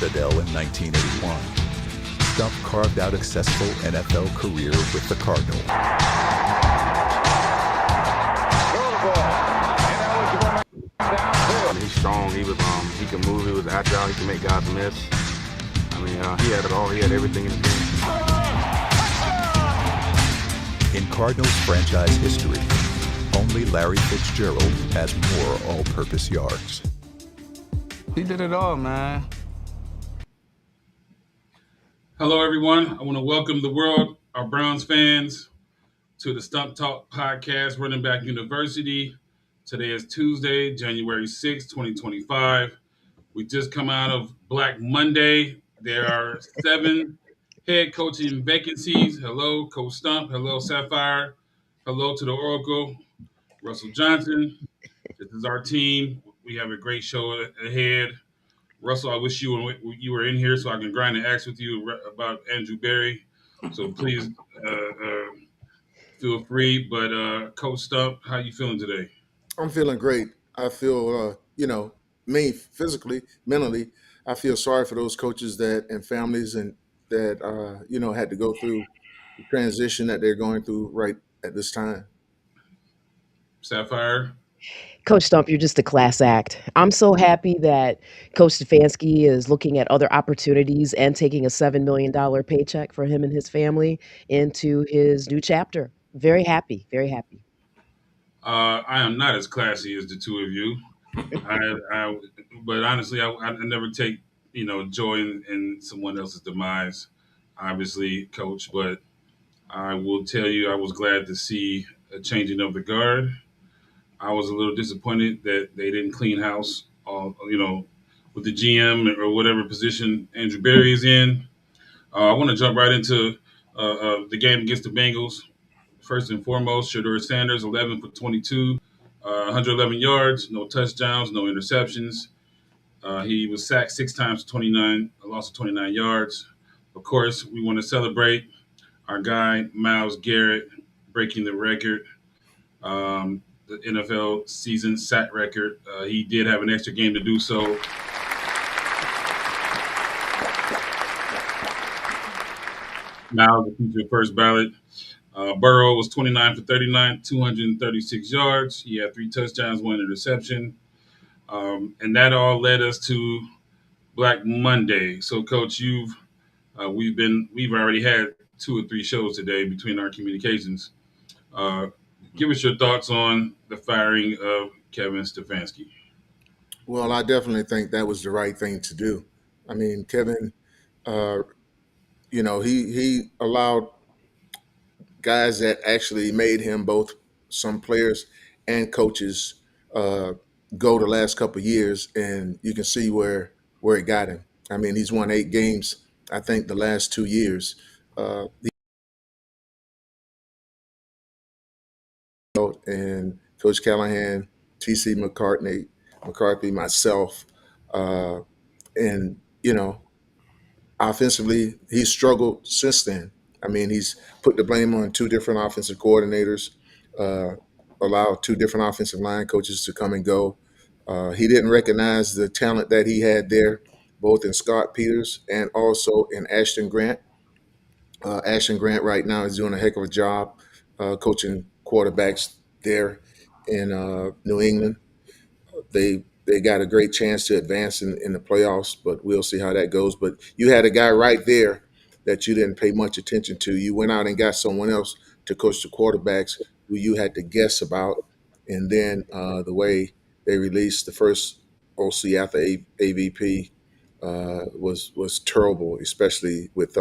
Citadel in 1981. Stump carved out a successful NFL career with the Cardinals. He's strong. He can move. He was agile. He can make guys miss. He had it all. He had everything in the game. In Cardinals franchise history, only Larry Fitzgerald has more all-purpose yards. He did it all, man. Hello, everyone. I want to welcome the world, our Browns fans, to the Stump Talk Podcast, Running Back University. Today is Tuesday, January 6, 2025. We just come out of Black Monday. There are 7 head coaching vacancies. Hello, Coach Stump. Hello, Sapphire. Hello to the Oracle, Russell Johnson. This is our team. We have a great show ahead. Russell, I wish you were in here so I can grind and ask with you about Andrew Berry. So please feel free. But Coach Stump, how you feeling today? I'm feeling great. I feel, me physically, mentally, I feel sorry for those coaches and families and that, had to go through the transition that they're going through right at this time. Sapphire? Coach Stump, you're just a class act. I'm so happy that Coach Stefanski is looking at other opportunities and taking a $7 million paycheck for him and his family into his new chapter. Very happy, very happy. I am not as classy as the two of you. But honestly, I never take joy in someone else's demise. Obviously, Coach, but I will tell you, I was glad to see a changing of the guard. I was a little disappointed that they didn't clean house, with the GM or whatever position Andrew Berry is in. I want to jump right into the game against the Bengals. First and foremost, Shedeur Sanders, 11 for 22, 111 yards, no touchdowns, no interceptions. He was sacked 6 times, 29, a loss of 29 yards. Of course, we want to celebrate our guy, Myles Garrett, breaking the record, the NFL season sack record. He did have an extra game to do so. Myles, the future first ballot. Burrow was 29 for 39, 236 yards. He had 3 touchdowns, 1 interception. And that all led us to Black Monday. So, Coach, we've already had 2 or 3 shows today between our communications. Give us your thoughts on the firing of Kevin Stefanski. Well, I definitely think that was the right thing to do. I mean, Kevin, he allowed guys that actually made him both some players and coaches go the last couple of years, and you can see where it got him. I mean, he's won 8 games, I think, the last 2 years. And Coach Callahan, T.C. McCarthy, myself, and offensively, he's struggled since then. I mean, he's put the blame on 2 different offensive coordinators, allowed 2 different offensive line coaches to come and go. He didn't recognize the talent that he had there, both in Scott Peters and also in Ashton Grant. Ashton Grant right now is doing a heck of a job coaching quarterbacks there in New England. They got a great chance to advance in the playoffs, but we'll see how that goes. But you had a guy right there that you didn't pay much attention to. You went out and got someone else to coach the quarterbacks who you had to guess about. And then the way they released the first OC after AVP was terrible, especially with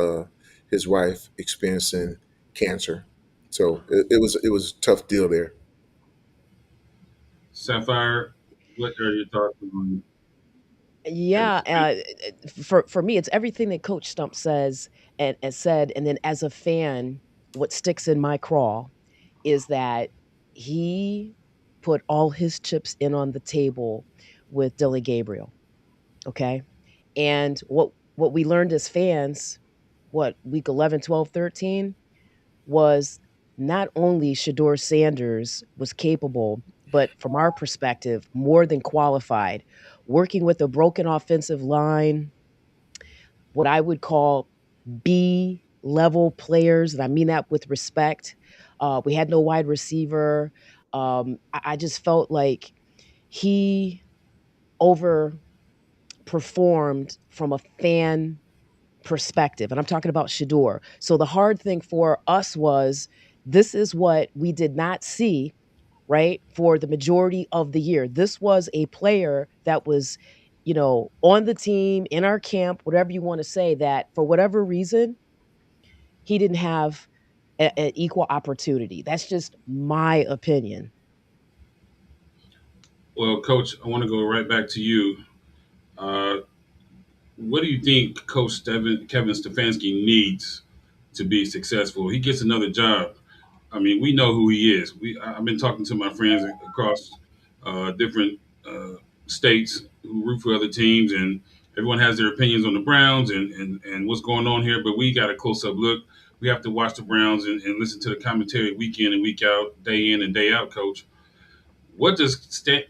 his wife experiencing cancer. So it was a tough deal there. Sapphire, what are your thoughts on Yeah, for me, it's everything that Coach Stump says and said, and then as a fan, what sticks in my craw is that he put all his chips in on the table with Dylan Gabriel. Okay, and what we learned as fans, what week 11, 12, 13 was not only Shador Sanders was capable, but from our perspective, more than qualified, working with a broken offensive line, what I would call B level players, and I mean that with respect. We had no wide receiver. I just felt like he overperformed from a fan perspective. And I'm talking about Shador. So the hard thing for us was this is what we did not see, right, for the majority of the year. This was a player that was, on the team, in our camp, whatever you want to say, that for whatever reason, he didn't have an equal opportunity. That's just my opinion. Well, Coach, I want to go right back to you. Uh, what do you think Kevin Stefanski needs to be successful? He gets another job. I mean, we know who he is. I've been talking to my friends across different states who root for other teams, and everyone has their opinions on the Browns and what's going on here. But we got a close up look. We have to watch the Browns and listen to the commentary week in and week out, day in and day out, Coach. What does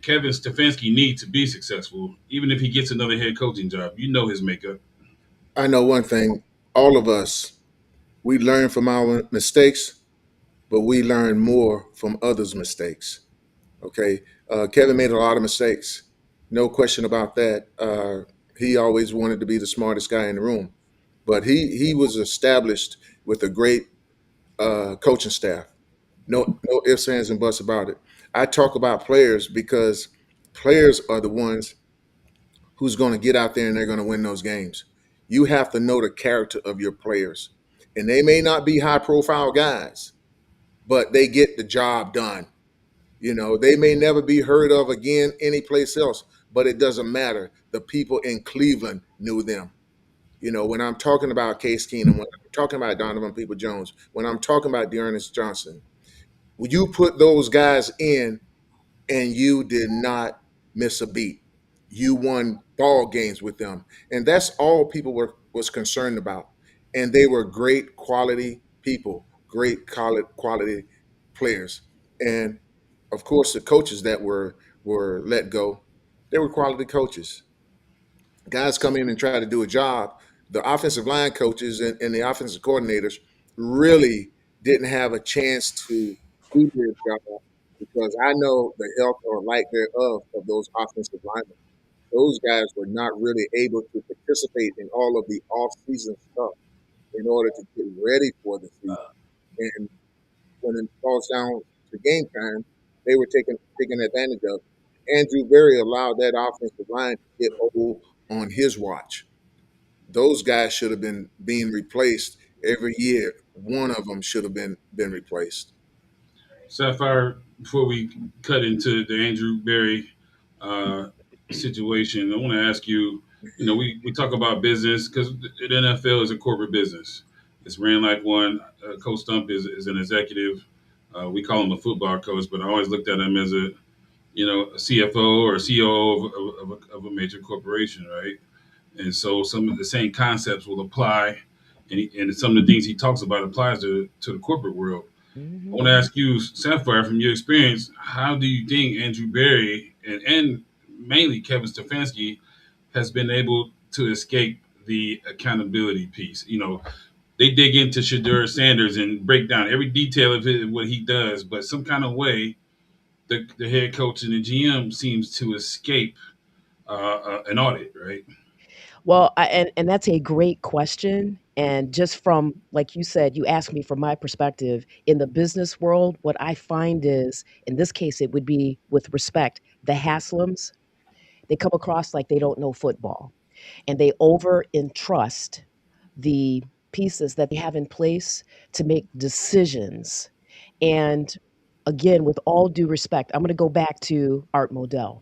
Kevin Stefanski need to be successful, even if he gets another head coaching job? You know his makeup. I know one thing: all of us, we learn from our mistakes, but we learn more from others' mistakes. Okay, Kevin made a lot of mistakes, no question about that. He always wanted to be the smartest guy in the room, but he was established with a great coaching staff. No ifs, ands, and buts about it. I talk about players because players are the ones who's going to get out there and they're going to win those games. You have to know the character of your players, and they may not be high profile guys, but they get the job done. They may never be heard of again anyplace else, but it doesn't matter. The people in Cleveland knew them. When I'm talking about Case Keenum, when I'm talking about Donovan People Jones, when I'm talking about Dearness Johnson, when you put those guys in and you did not miss a beat. You won ball games with them. And that's all people was concerned about. And they were great quality people, great quality players. And of course the coaches that were let go, they were quality coaches. Guys come in and try to do a job. The offensive line coaches and the offensive coordinators really didn't have a chance to do their job because I know the health or lack thereof of those offensive linemen. Those guys were not really able to participate in all of the off-season stuff in order to get ready for the season. And when it falls down to game time, they were taken advantage of. Andrew Berry allowed that offensive line to get old on his watch. Those guys should have been being replaced every year. One of them should have been replaced. Sapphire, before we cut into the Andrew Berry uh, situation, I want to ask you. We talk about business because the NFL is a corporate business. It's ran like one. Coach Stump is an executive. We call him a football coach, but I always looked at him as a CFO or a COO of a major corporation, right? And so some of the same concepts will apply, and some of the things he talks about applies to the corporate world. I Hmm. want to ask you, Sapphire, from your experience, how do you think Andrew Berry and mainly Kevin Stefanski has been able to escape the accountability piece? They dig into Shadeur Sanders and break down every detail of what he does, but some kind of way, the head coach and the GM seems to escape an audit, right? Well, and that's a great question. And just from, like you said, you asked me from my perspective in the business world, what I find is, in this case, it would be with respect, the Haslams, they come across like they don't know football and they over entrust the pieces that they have in place to make decisions. And again, with all due respect, I'm going to go back to Art Modell.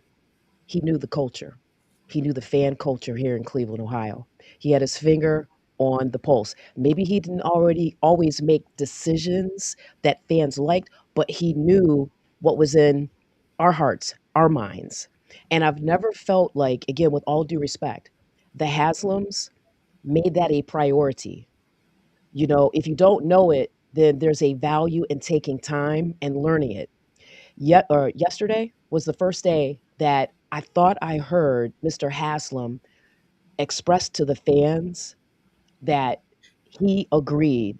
He knew the culture. He knew the fan culture here in Cleveland, Ohio. He had his finger on the pulse. Maybe he didn't already always make decisions that fans liked, but he knew what was in our hearts, our minds. And I've never felt like, again, with all due respect, the Haslams made that a priority. If you don't know it, then there's a value in taking time and learning it. Yet or yesterday was the first day that I thought I heard Mr. Haslam express to the fans. that he agreed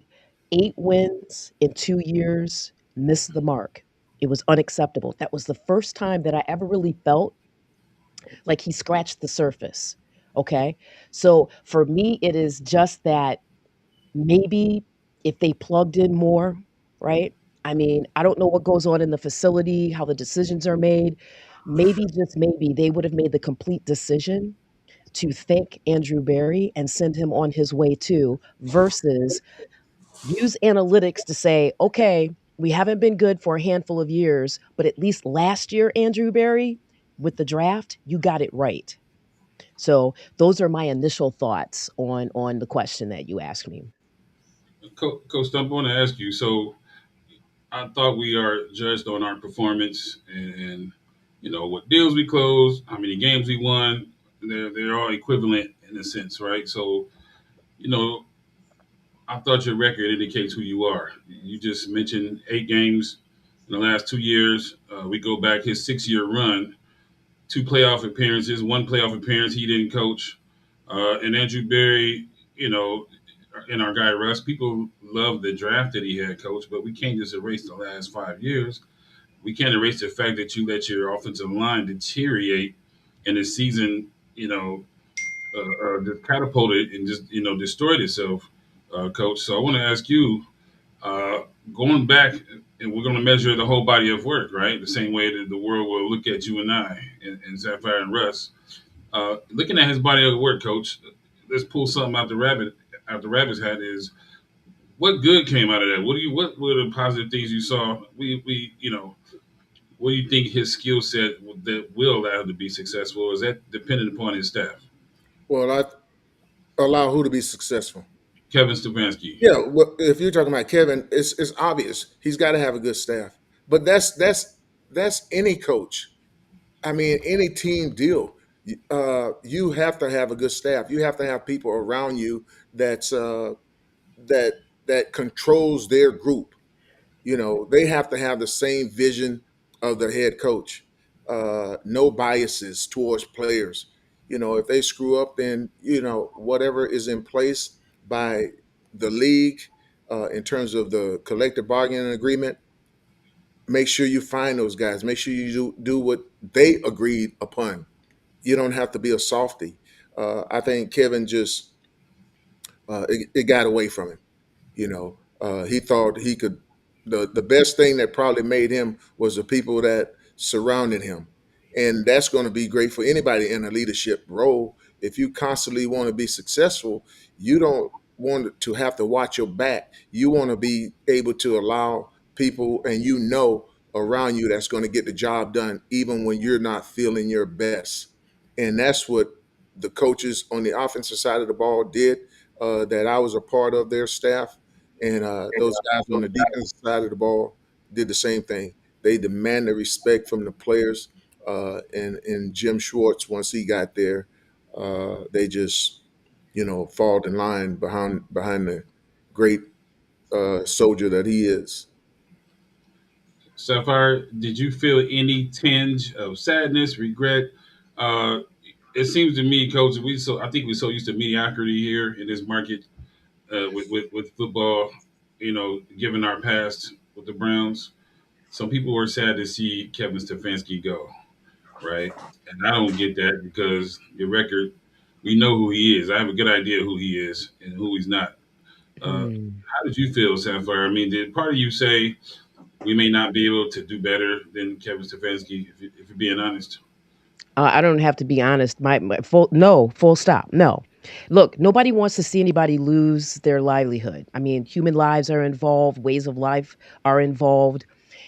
8 wins in 2 years missed the mark. It was unacceptable. That was the first time that I ever really felt like he scratched the surface. Okay. So for me, it is just that maybe if they plugged in more, right? I mean, I don't know what goes on in the facility, how the decisions are made. Maybe, just maybe, they would have made the complete decision to thank Andrew Barry and send him on his way too, versus use analytics to say, okay, we haven't been good for a handful of years, but at least last year, Andrew Barry, with the draft, you got it right. So those are my initial thoughts on the question that you asked me. Coach Stump, I want to ask you. So I thought we are judged on our performance and what deals we closed, how many games we won. They're all equivalent in a sense, right? So you know, I thought your record indicates who you are. You just mentioned 8 games in the last 2 years. We go back his 6 year run, two playoff appearances, one playoff appearance he didn't coach, and Andrew Berry. You know, and our guy Russ. People love the draft that he had, coach, but we can't just erase the last 5 years. We can't erase the fact that you let your offensive line deteriorate and the season, just catapulted and just destroyed itself, coach. So I want to ask you, uh, going back, and we're going to measure the whole body of work, right? The same way that the world will look at you and I and Sapphire and Russ. Looking at his body of work, coach. Let's pull something out the rabbit's hat. Is what good came out of that? What were the positive things you saw? What do you think his skill set that will allow him to be successful? Is that dependent upon his staff? Well, I allow who to be successful. Kevin Stefanski. Yeah, well, if you're talking about Kevin, it's obvious he's got to have a good staff. But that's any coach. I mean, any team deal. You have to have a good staff. You have to have people around you that that controls their group. They have to have the same vision of the head coach. No biases towards players. If they screw up, then whatever is in place by the league in terms of the collective bargaining agreement, make sure you find those guys. Make sure you do what they agreed upon. You don't have to be a softie. I think Kevin just it got away from him. He thought he could. The best thing that probably made him was the people that surrounded him, and that's going to be great for anybody in a leadership role. If you constantly want to be successful, you don't want to have to watch your back. You want to be able to allow people and around you that's going to get the job done, even when you're not feeling your best. And that's what the coaches on the offensive side of the ball did. That I was a part of their staff, and those guys on the defensive side of the ball did the same thing. They demanded respect from the players, and Jim Schwartz, once he got there, they just fall in line behind the great soldier that he is. Sapphire, did you feel any tinge of sadness, regret? Uh, it seems to me, coach, I think we're so used to mediocrity here in this market with football. Given our past with the Browns, some people were sad to see Kevin Stefanski go, right? And I don't get that because your record, we know who he is. I have a good idea who he is and who he's not. Hmm. How did you feel, Sapphire? I mean, did part of you say we may not be able to do better than Kevin Stefanski, if you're being honest? I don't have to be honest. My full no, full stop. No. Look, nobody wants to see anybody lose their livelihood. I mean, human lives are involved, ways of life are involved.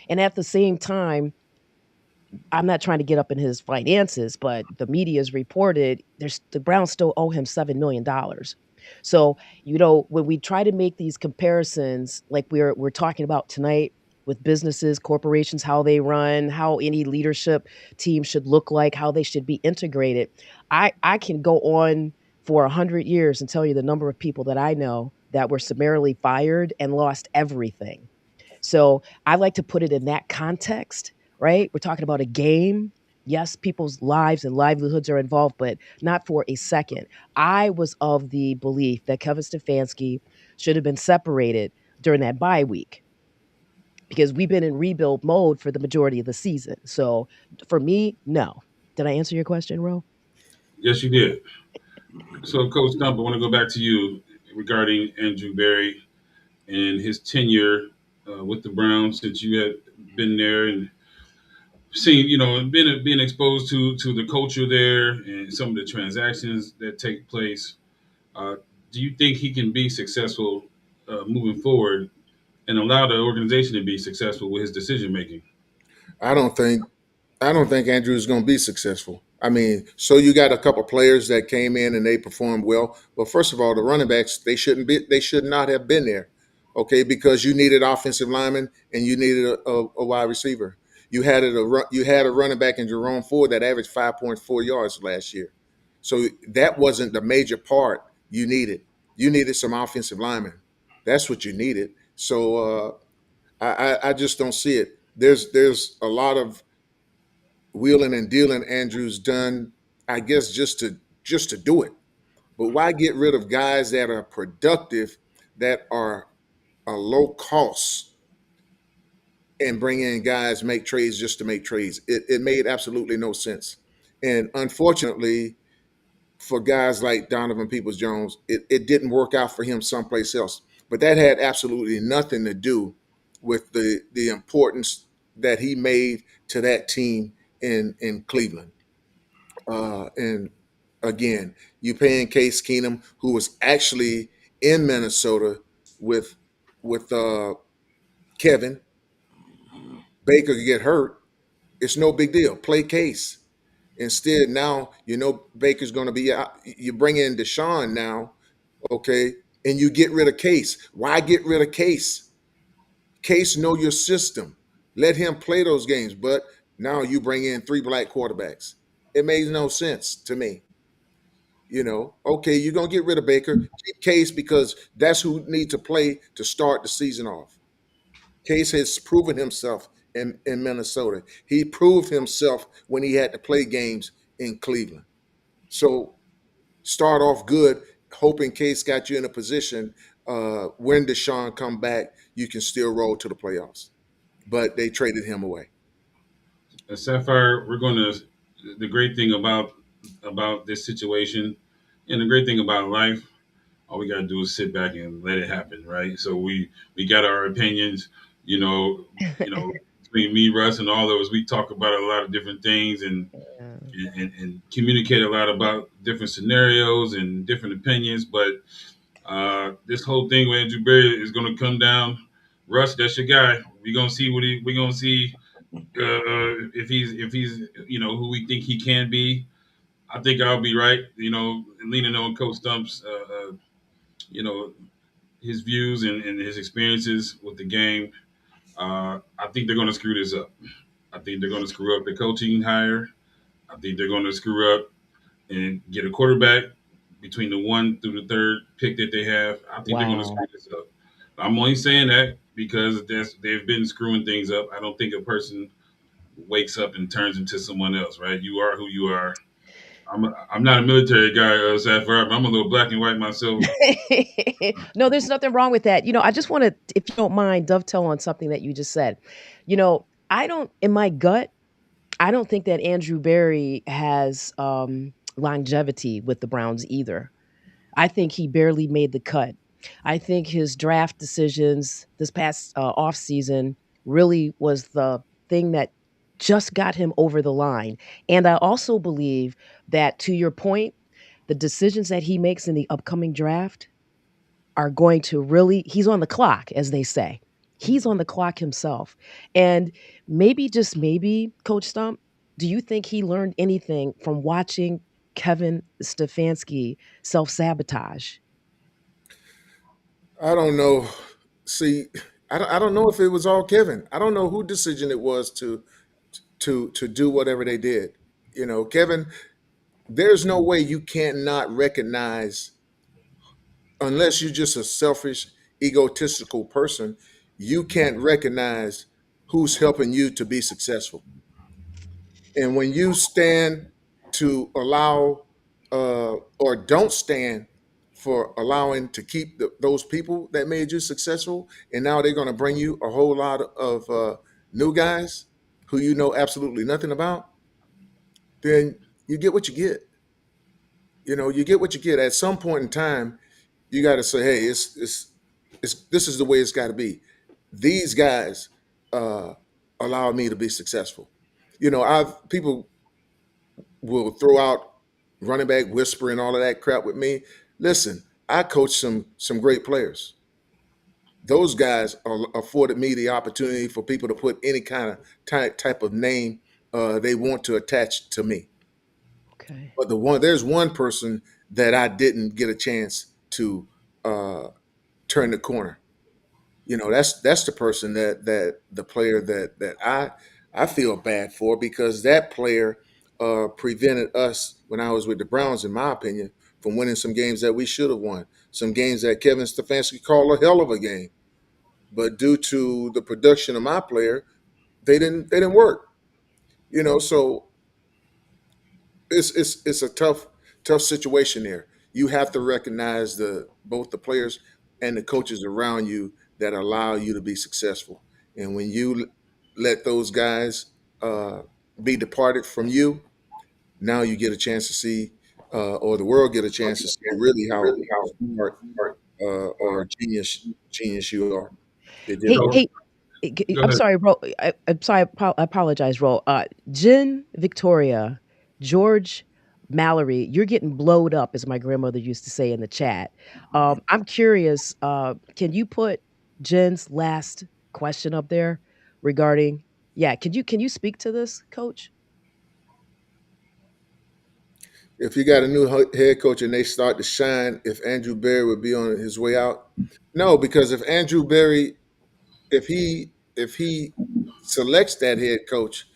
And at the same time, I'm not trying to get up in his finances, but the media has reported the Browns still owe him $7 million. So, when we try to make these comparisons, like we're talking about tonight with businesses, corporations, how they run, how any leadership team should look like, how they should be integrated, I can go on for 100 years and tell you the number of people that I know that were summarily fired and lost everything. So I like to put it in that context, right? We're talking about a game. Yes, people's lives and livelihoods are involved, but not for a second. I was of the belief that Kevin Stefanski should have been separated during that bye week because we've been in rebuild mode for the majority of the season. So for me, no. Did I answer your question, Ro? Yes, you did. So, Coach Stump, I want to go back to you regarding Andrew Berry and his tenure with the Browns, since you had been there and seen, being exposed to the culture there and some of the transactions that take place. Uh, do you think he can be successful moving forward and allow the organization to be successful with his decision making? I don't think I don't think Andrew is going to be successful. I mean, so you got a couple players that came in and they performed well. But first of all, the running backs they should not have been there, okay? Because you needed offensive linemen and you needed a wide receiver. You had a running back in Jerome Ford that averaged 5.4 yards last year. So that wasn't the major part you needed. You needed some offensive linemen. That's what you needed. So I just don't see it. There's a lot of wheeling and dealing Andrews done, I guess, just to do it. But why get rid of guys that are productive, that are a low cost, and bring in guys make trades just to make trades? It made absolutely no sense. And unfortunately, for guys like Donovan Peoples Jones, it didn't work out for him someplace else. But that had absolutely nothing to do with the importance that he made to that team in Cleveland. And again, you paying Case Keenum, who was actually in Minnesota with with Kevin Baker get hurt. It's no big deal. Play Case. Instead, now you know Baker's going to be out. You bring in Deshaun now, okay, and you get rid of Case. Why get rid of Case? Case know your system. Let him play those games. But now you bring in three black quarterbacks. It makes no sense to me. Okay, you're gonna get rid of Baker, keep Case because that's who needs to play to start the season off. Case has proven himself in Minnesota. He proved himself when he had to play games in Cleveland. So start off good, hoping Case got you in a position when Deshaun come back, you can still roll to the playoffs. But they traded him away. Sapphire, we're going to. The great thing about this situation, and the great thing about life, all we got to do is sit back and let it happen, right? So we got our opinions, you know, between me, Russ, and all of us, we talk about a lot of different things Yeah. and communicate a lot about different scenarios and different opinions. But this whole thing with Andrew Berry is going to come down. Russ, that's your guy. We're gonna see we're gonna see if he's who we think he can be. I think I'll be right. Leaning on Coach Stump's you know his views and his experiences with the game. I think they're going to screw this up. I think they're going to screw up the coaching hire. I think they're going to screw up and get a quarterback between the one through the third pick that they have. I think they're going to Wow. screw this up. I'm only saying that because they've been screwing things up. I don't think a person wakes up and turns into someone else, right? You are who you are. I'm not a military guy, Sapphire, but I'm a little black and white myself. No, there's nothing wrong with that. I just want to, if you don't mind, dovetail on something that you just said. I don't, in my gut, I don't think that Andrew Berry has longevity with the Browns either. I think he barely made the cut. I think his draft decisions this past off season really was the thing that just got him over the line. And I also believe that, to your point, the decisions that he makes in the upcoming draft are going to really, he's on the clock, as they say. He's on the clock himself. And maybe, just maybe, Coach Stump, do you think he learned anything from watching Kevin Stefanski self sabotage? I don't know. See, I don't know if it was all Kevin. I don't know who decision it was to do whatever they did. Kevin, there's no way you cannot recognize, unless you're just a selfish, egotistical person, you can't recognize who's helping you to be successful. And when you stand to allow or don't stand for allowing to keep those people that made you successful, and now they're going to bring you a whole lot of new guys who you know absolutely nothing about, then you get what you get. You know, you get what you get. At some point in time, you got to say, "Hey, it's this is the way it's got to be." These guys uh, allow me to be successful. You know, I've people will throw out running back whisper and all of that crap with me. Listen, I coached some great players. Those guys afforded me the opportunity for people to put any kind of type of name they want to attach to me. Okay. But there's one person that I didn't get a chance to uh, turn the corner. You know, that's the person that the player that I feel bad for, because that player prevented us when I was with the Browns, in my opinion, from winning some games that we should have won. Some games that Kevin Stefanski called a hell of a game, but due to the production of my player, they didn't work. You know, so it's a tough situation there. You have to recognize the both the players and the coaches around you that allow you to be successful. And when you let those guys be departed from you, now you get a chance to see, or the world get a chance to see really how smart or genius you are. It didn't Hey, work. So hey, go I'm ahead. sorry, Ro. I'm sorry. I apologize, Ro. Jen Victoria, George Mallory, you're getting blowed up, as my grandmother used to say in the chat. I'm curious. Can you put Jen's last question up there regarding? Yeah, can you speak to this, Coach? If you got a new head coach and they start to shine, if Andrew Berry would be on his way out, no, because if Andrew Berry, if he selects that head coach,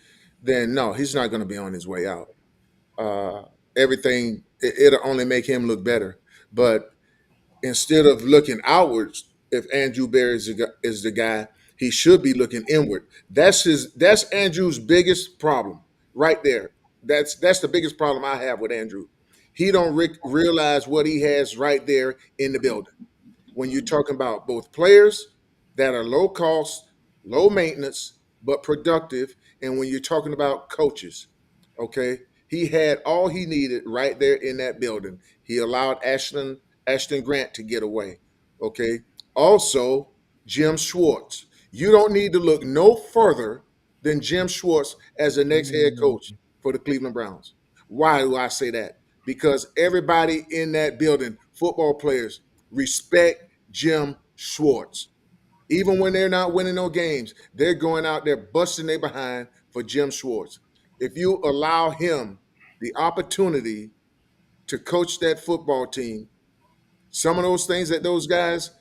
then no, he's not going to be on his way out. Uh, everything it'll only make him look better. But instead of looking outwards, if Andrew Berry is the guy, he should be looking inward. That's Andrew's biggest problem right there. That's the biggest problem I have with Andrew. He don't realize what he has right there in the building when you're talking about both players that are low cost, low maintenance, but productive, and when you're talking about coaches, okay, he had all he needed right there in that building. He allowed Ashton Grant to get away. Okay. Also, Jim Schwartz. You don't need to look no further than Jim Schwartz as the next head coach for the Cleveland Browns. Why do I say that? Because everybody in that building, football players, respect Jim Schwartz. Even when they're not winning no games, they're going out there busting their behind for Jim Schwartz. If you allow him the opportunity to coach that football team, some of those things that those guys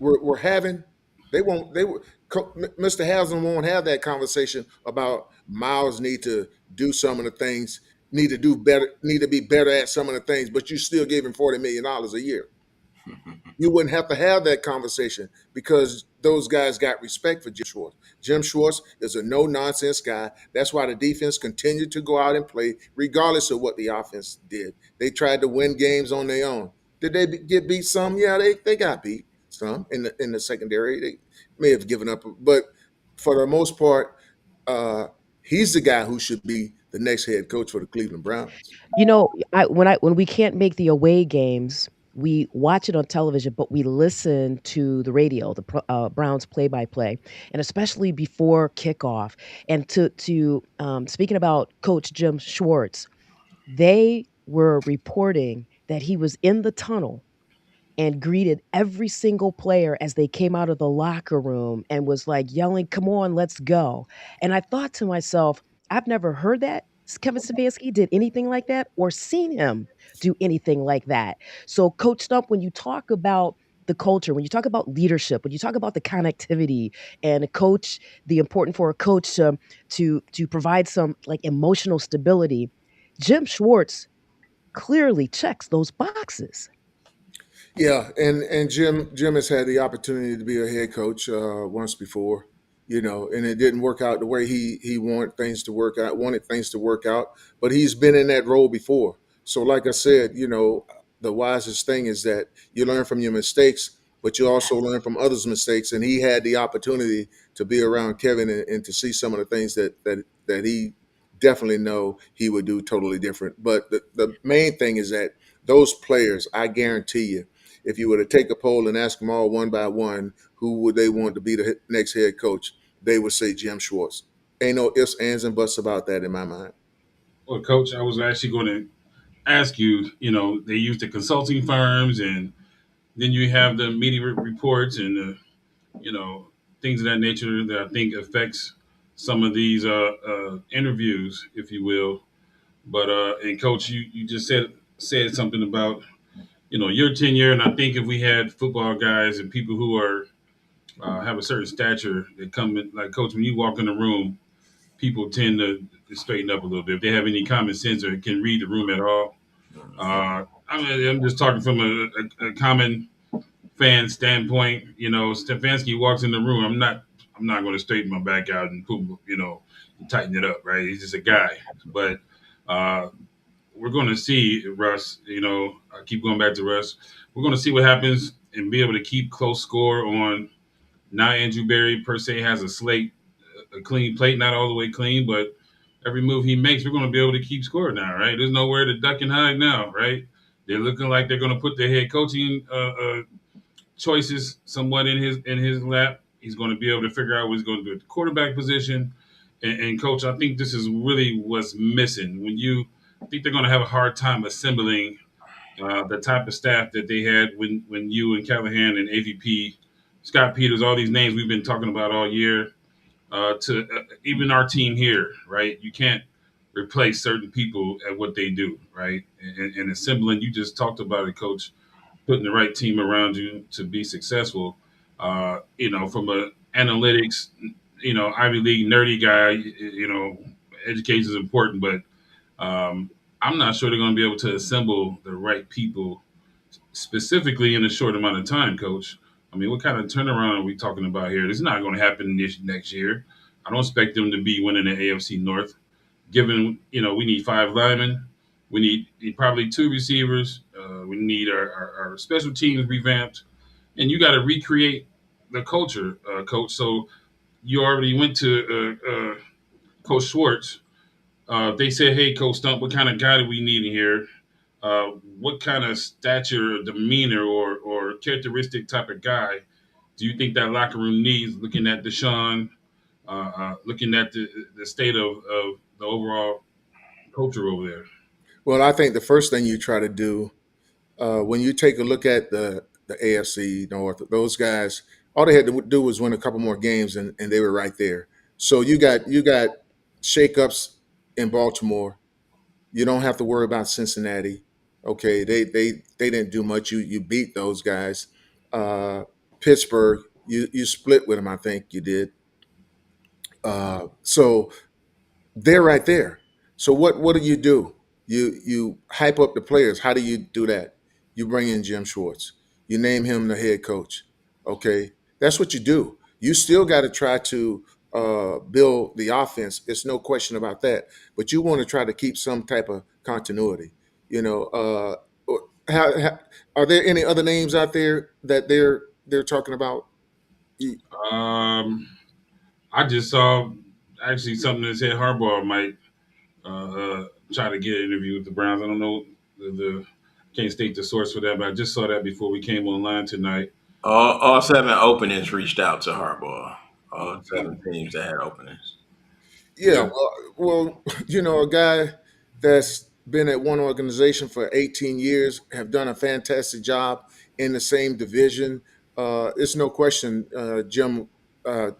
were having, they won't. Mr. Haslam won't have that conversation about Miles need to do some of the things, need to do better, need to be better at some of the things, but you still gave him $40 million a year. You wouldn't have to have that conversation because those guys got respect for Jim Schwartz. Jim Schwartz is a no nonsense guy. That's why the defense continued to go out and play, regardless of what the offense did. They tried to win games on their own. Did they get beat some? Yeah, they got beat some in the secondary. They may have given up, but for the most part, uh, he's the guy who should be the next head coach for the Cleveland Browns. When we can't make the away games, we watch it on television, but we listen to the radio, Browns play-by-play, and especially before kickoff. And to speaking about Coach Jim Schwartz, they were reporting that he was in the tunnel and greeted every single player as they came out of the locker room and was like yelling, "Come on, let's go." And I thought to myself, I've never heard that Kevin Stefanski did anything like that or seen him do anything like that. So, Coach Stump, when you talk about the culture, when you talk about leadership, when you talk about the connectivity and a coach, the important for a coach to provide some like emotional stability, Jim Schwartz clearly checks those boxes. Yeah, and Jim has had the opportunity to be a head coach once before. and it didn't work out the way he wanted things to work out. But he's been in that role before. So, like I said, the wisest thing is that you learn from your mistakes, but you also learn from others' mistakes. And he had the opportunity to be around Kevin and to see some of the things that he definitely know he would do totally different. But the main thing is that those players, I guarantee you, if you were to take a poll and ask them all one by one, who would they want to be the next head coach, they would say Jim Schwartz. Ain't no ifs, ands, and buts about that in my mind. Well, Coach, I was actually going to ask you. They use the consulting firms, and then you have the media reports and the things of that nature that I think affects some of these interviews, if you will. But and Coach, you just said something about your tenure, and I think if we had football guys and people who are have a certain stature that come in, like Coach, when you walk in the room, people tend to straighten up a little bit if they have any common sense or can read the room at all. I'm just talking from a common fan standpoint. Stefanski walks in the room. I'm not going to straighten my back out and tighten it up. Right? He's just a guy. But uh, we're going to see Russ. I keep going back to Russ. We're going to see what happens and be able to keep close score on. Now Andrew Berry per se has a clean plate, not all the way clean, but every move he makes, we're going to be able to keep score now, right? There's nowhere to duck and hide now, right? They're looking like they're going to put their head coaching choices somewhat in his lap. He's going to be able to figure out what he's going to do at the quarterback position. And Coach, I think this is really what's missing. I think they're going to have a hard time assembling the type of staff that they had when you and Callahan and AVP, Scott Peters, all these names we've been talking about all year, to even our team here, right? You can't replace certain people at what they do, right? And assembling, you just talked about it, Coach, putting the right team around you to be successful. From a analytics, Ivy League nerdy guy, education is important, but I'm not sure they're going to be able to assemble the right people specifically in a short amount of time, Coach. I mean, what kind of turnaround are we talking about here? This is not going to happen this next year. I don't expect them to be winning the AFC North. Given we need 5 linemen, we need probably 2 receivers. We need our special teams revamped, and you got to recreate the culture, Coach. So you already went to Coach Schwartz. They said, "Hey, Coach Stump, what kind of guy do we need in here? What kind of stature, demeanor, or characteristic type of guy do you think that locker room needs? Looking at Deshaun, looking at the state of the overall culture over there." Well, I think the first thing you try to do when you take a look at the AFC North, those guys, all they had to do was win a couple more games, and they were right there. So you got shakeups in Baltimore. You don't have to worry about Cincinnati. Okay, they didn't do much. You beat those guys. Uh, Pittsburgh, you split with them. I think you did. So they're right there. So what do? You hype up the players. How do you do that? You bring in Jim Schwartz. You name him the head coach. Okay, that's what you do. You still got to try to build the offense. It's no question about that. But you want to try to keep some type of continuity. You know, how, are there any other names out there that they're talking about? Um, I just saw actually something that said Harbaugh might try to get an interview with the Browns. I don't know the can't state the source for that, but I just saw that before we came online tonight. All 7 openings reached out to Harbaugh. All Okay. 7 teams that had openings. Yeah, Yeah. well, a guy that's been at one organization for 18 years, have done a fantastic job in the same division. It's no question, Jim uh,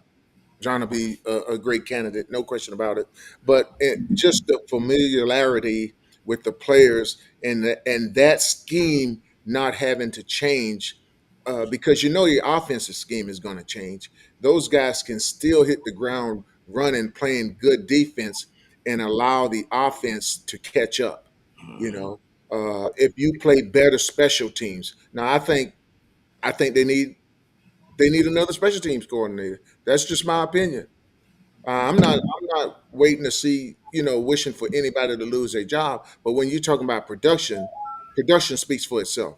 John will be a great candidate, no question about it. But just the familiarity with the players and that scheme not having to change because your offensive scheme is going to change. Those guys can still hit the ground running, playing good defense, and allow the offense to catch up. You know, if you play better special teams. Now, I think they need They need another special teams coordinator. That's just my opinion. I'm not waiting to see, wishing for anybody to lose their job. But when you're talking about production, production speaks for itself,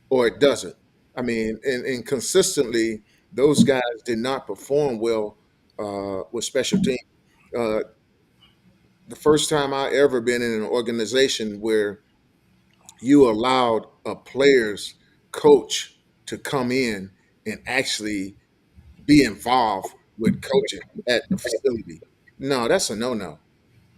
or it doesn't. I mean, and consistently, those guys did not perform well with special teams. Uh, the first time I ever been in an organization where you allowed a player's coach to come in and actually be involved with coaching at the facility. No, that's a no-no.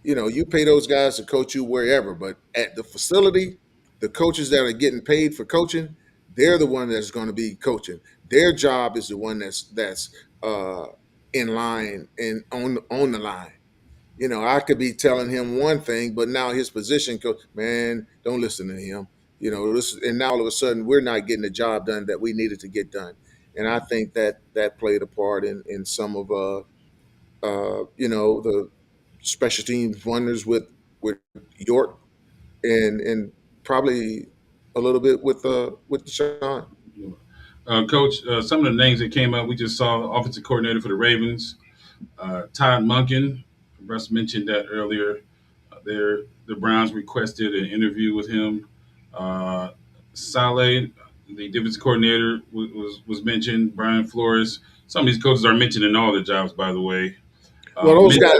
You pay those guys to coach you wherever, but at the facility, the coaches that are getting paid for coaching, they're the one that's going to be coaching. Their job is the one that's uh, in line and on the line. I could be telling him one thing, but now his position coach, man, don't listen to him. And now all of a sudden we're not getting the job done that we needed to get done. And I think that played a part in some of the special teams wonders with York and probably a little bit with Deshaun. Coach, some of the names that came up, we just saw offensive coordinator for the Ravens, Todd Munkin. Russ mentioned that earlier. The Browns requested an interview with him. Saleh, the defensive coordinator, was mentioned. Brian Flores. Some of these coaches are mentioned in all the jobs, by the way. Well, those guys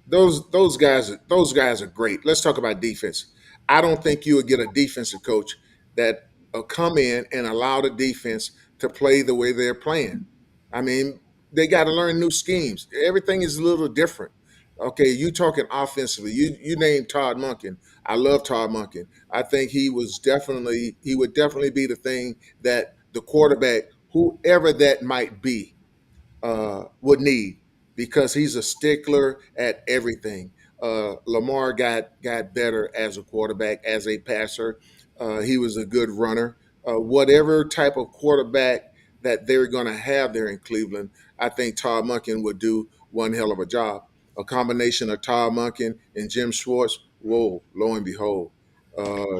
Minter, those guys are great. Let's talk about defense. I don't think you would get a defensive coach that will come in and allow the defense to play the way they're playing. I mean, they got to learn new schemes. Everything is a little different. Okay, you talking offensively. You named Todd Munkin. I love Todd Munkin. I think he would definitely be the thing that the quarterback, whoever that might be, would need because he's a stickler at everything. Lamar got better as a quarterback, as a passer. He was a good runner. Whatever type of quarterback that they're going to have there in Cleveland, I think Todd Munkin would do one hell of a job. A combination of Todd Munkin and Jim Schwartz. Whoa, lo and behold.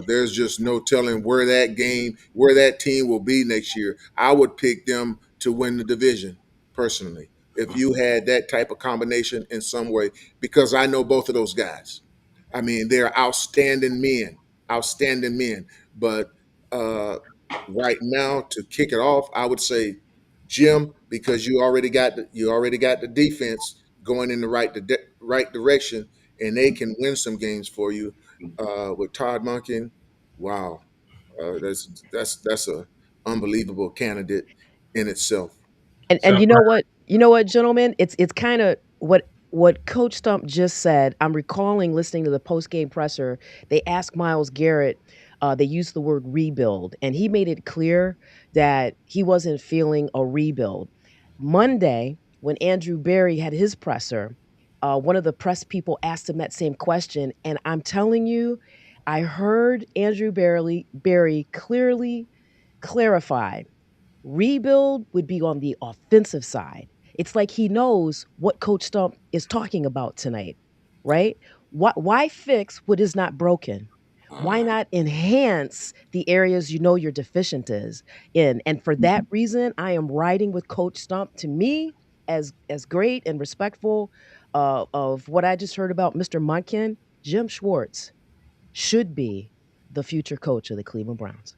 There's just no telling where that team will be next year. I would pick them to win the division personally, if you had that type of combination in some way, because I know both of those guys. I mean, they're outstanding men. But right now, to kick it off, I would say Jim, because you already got the defense going in the right direction, and they can win some games for you. With Todd Monken, wow, that's a unbelievable candidate in itself. And South you know what? You know what, gentlemen? It's kind of what Coach Stump just said. I'm recalling listening to the post game presser. They asked Miles Garrett. They used the word rebuild, and he made it clear that he wasn't feeling a rebuild. Monday, when Andrew Berry had his presser, one of the press people asked him that same question, and I'm telling you, I heard Andrew Berry clearly clarify rebuild would be on the offensive side. It's like he knows what Coach Stump is talking about tonight, right? Why fix what is not broken? Why not enhance the areas you know you're deficient is in? And for that reason, I am riding with Coach Stump. To me, as great and respectful of what I just heard about Mr. Munkin, Jim Schwartz should be the future coach of the Cleveland Browns.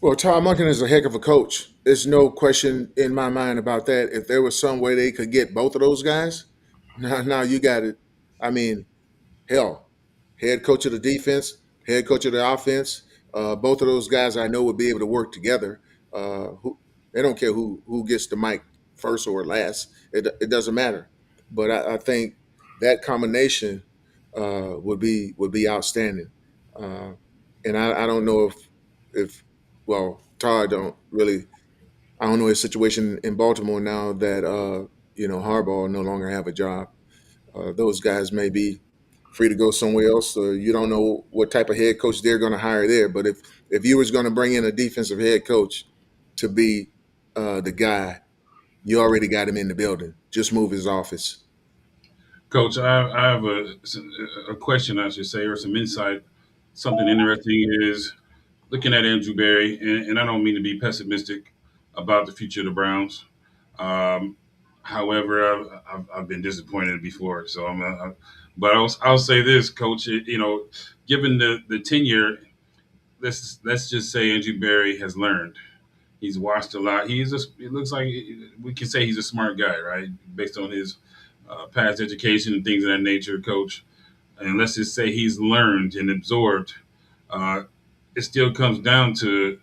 Well, Todd Monken is a heck of a coach. There's no question in my mind about that. If there was some way they could get both of those guys, now you got it. I mean, hell, head coach of the defense, head coach of the offense. Both of those guys I know would be able to work together. They don't care who gets the mic first or last. It doesn't matter. But I think that combination would be outstanding. Uh, and I don't know if well Todd don't really. I don't know his situation in Baltimore now that Harbaugh no longer have a job. Those guys may be free to go somewhere else. You don't know what type of head coach they're going to hire there. But if you was going to bring in a defensive head coach to be the guy, you already got him in the building. Just move his office. Coach, I have a question, I should say, or some insight. Something interesting is looking at Andrew Berry, and I don't mean to be pessimistic. about the future of the Browns. Um, However, I've been disappointed before, so but I'll say this, Coach. Given the tenure, let's just say Andrew Berry has learned. He's watched a lot. It looks like we can say he's a smart guy, right? Based on his past education and things of that nature, Coach. And let's just say he's learned and absorbed. Uh, it still comes down to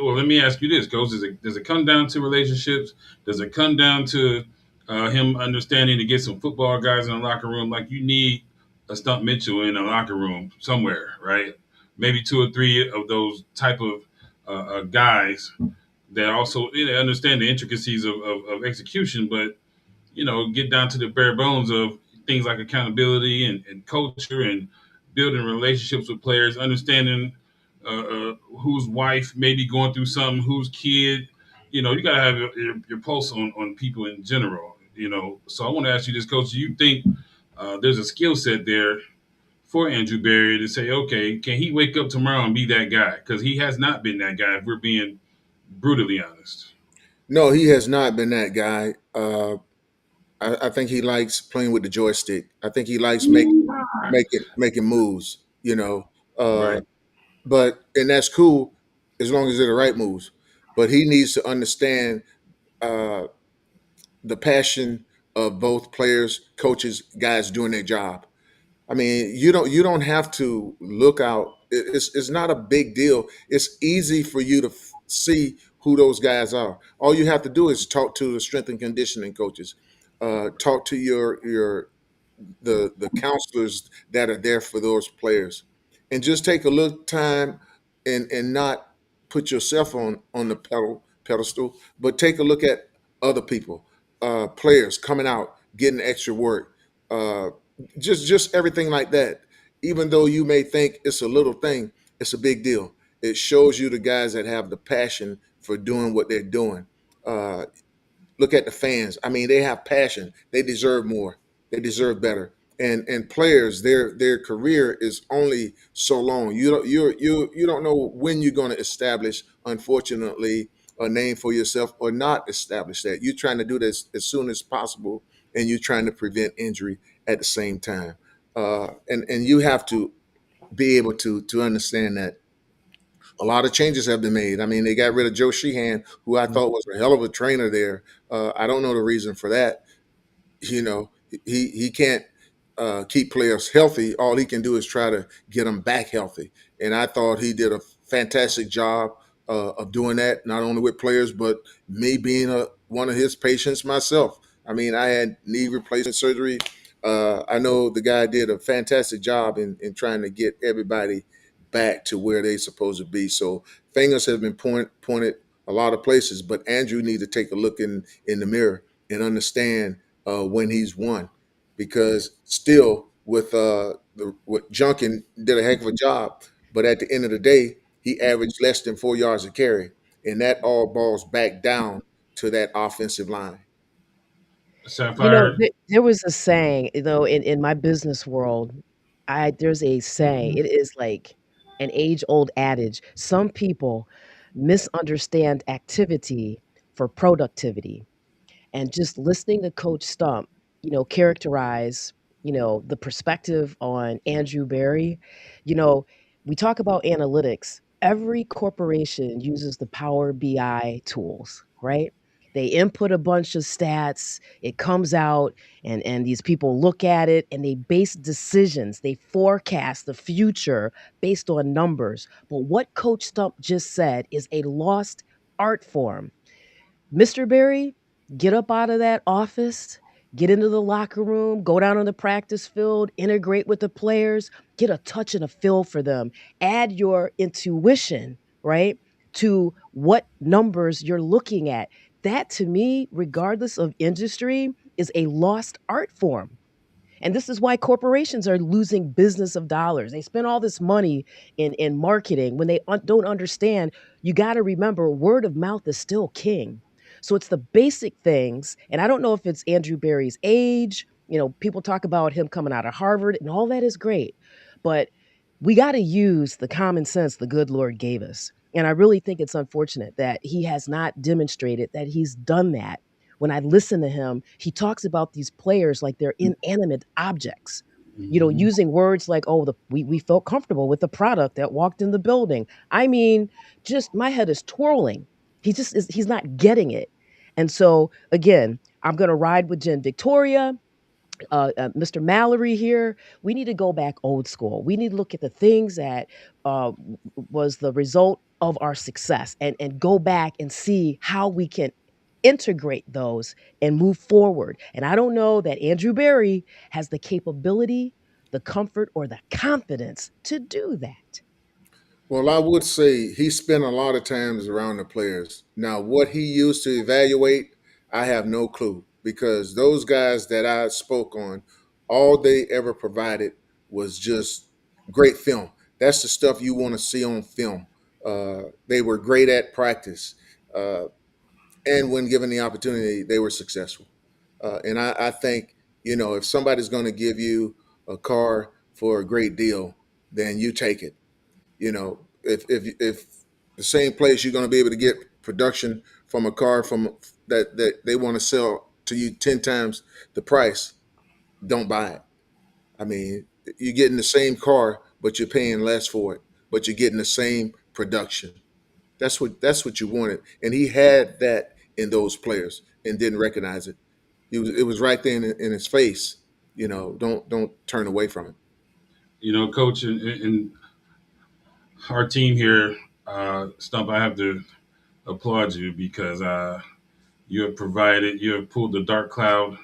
well, let me ask you this, Coach. Does it come down to relationships? Does it come down to him understanding to get some football guys in the locker room? Like you need a Stump Mitchell in a locker room somewhere, right? Maybe two or three of those type of guys that also understand the intricacies of execution, but get down to the bare bones of things like accountability and culture and building relationships with players, understanding whose wife may be going through something, whose kid. You got to have your pulse on people in general. So I want to ask you this, Coach. Do you think there's a skill set there for Andrew Berry to say, okay, can he wake up tomorrow and be that guy? Because he has not been that guy, if we're being brutally honest. No, he has not been that guy. I think he likes playing with the joystick. I think he likes making moves. Uh, Right. but and that's cool as long as they're the right moves. But he needs to understand uh, the passion of both players, coaches, guys doing their job. I mean, you don't have to look out. It's not a big deal. It's easy for you to see who those guys are. All you have to do is talk to the strength and conditioning coaches, talk to your the counselors that are there for those players, and just take a little time and not put yourself on the pedestal, but take a look at other people, players coming out getting extra work, uh, just everything like that. Even though you may think it's a little thing, it's a big deal. It shows you the guys that have the passion for doing what they're doing. Uh, Look at the fans. I mean, they have passion. They deserve more. They deserve better. And players, their career is only so long. You don't know when you're going to establish, unfortunately, a name for yourself or not establish that. You're trying to do this as soon as possible, and you're trying to prevent injury at the same time. And you have to be able to understand that a lot of changes have been made. I mean, they got rid of Joe Sheehan, who I thought was a hell of a trainer there. I don't know the reason for that. He can't keep players healthy. All he can do is try to get them back healthy. And I thought he did a fantastic job of doing that, not only with players, but me being one of his patients myself. I mean, I had knee replacement surgery. I know the guy did a fantastic job in trying to get everybody back to where they're supposed to be. So fingers have been pointed a lot of places, but Andrew need to take a look in the mirror and understand when he's won, because still with Junkin did a heck of a job, but at the end of the day, he averaged less than 4 yards a carry, and that all balls back down to that offensive line. Sapphire. There was a saying, in my business world, there's a saying. It is like an age-old adage. Some people misunderstand activity for productivity. And just listening to Coach Stump, characterize, the perspective on Andrew Berry, you know, we talk about analytics. Every corporation uses the Power BI tools, right? They input a bunch of stats, it comes out, and these people look at it and they base decisions. They forecast the future based on numbers. But what Coach Stump just said is a lost art form. Mr. Berry, get up out of that office, get into the locker room, go down on the practice field, integrate with the players, get a touch and a feel for them. Add your intuition, right, to what numbers you're looking at. That to me, regardless of industry, is a lost art form. And this is why corporations are losing business of dollars. They spend all this money in marketing when they don't understand. You got to remember, word of mouth is still king. So it's the basic things. And I don't know if it's Andrew Berry's age. People talk about him coming out of Harvard, and all that is great. But we got to use the common sense the good Lord gave us. And I really think it's unfortunate that he has not demonstrated that he's done that. When I listen to him, he talks about these players like they're inanimate objects, Mhm. using words like, oh, we felt comfortable with the product that walked in the building. I mean, just my head is twirling. He's not getting it. And so, again, I'm going to ride with Jen Victoria, Mr. Mallory here. We need to go back old school. We need to look at the things that was the result of our success, and go back and see how we can integrate those and move forward. And I don't know that Andrew Barry has the capability, the comfort, or the confidence to do that. Well, I would say he spent a lot of times around the players. Now, what he used to evaluate, I have no clue because those guys that I spoke on, all they ever provided was just great film. That's the stuff you want to see on film. They were great at practice, uh, and when given the opportunity, they were successful. And I think if somebody's going to give you a car for a great deal, then you take it. If the same place you're going to be able to get production from a car from that they want to sell to you 10 times the price, don't buy it. I mean, you're getting the same car, but you're paying less for it, but you're getting the same production. That's what you wanted, and he had that in those players and didn't recognize it. It was right there in his face. Don't turn away from it. Coach, and our team here, Stump, I have to applaud you because you have pulled the dark cloud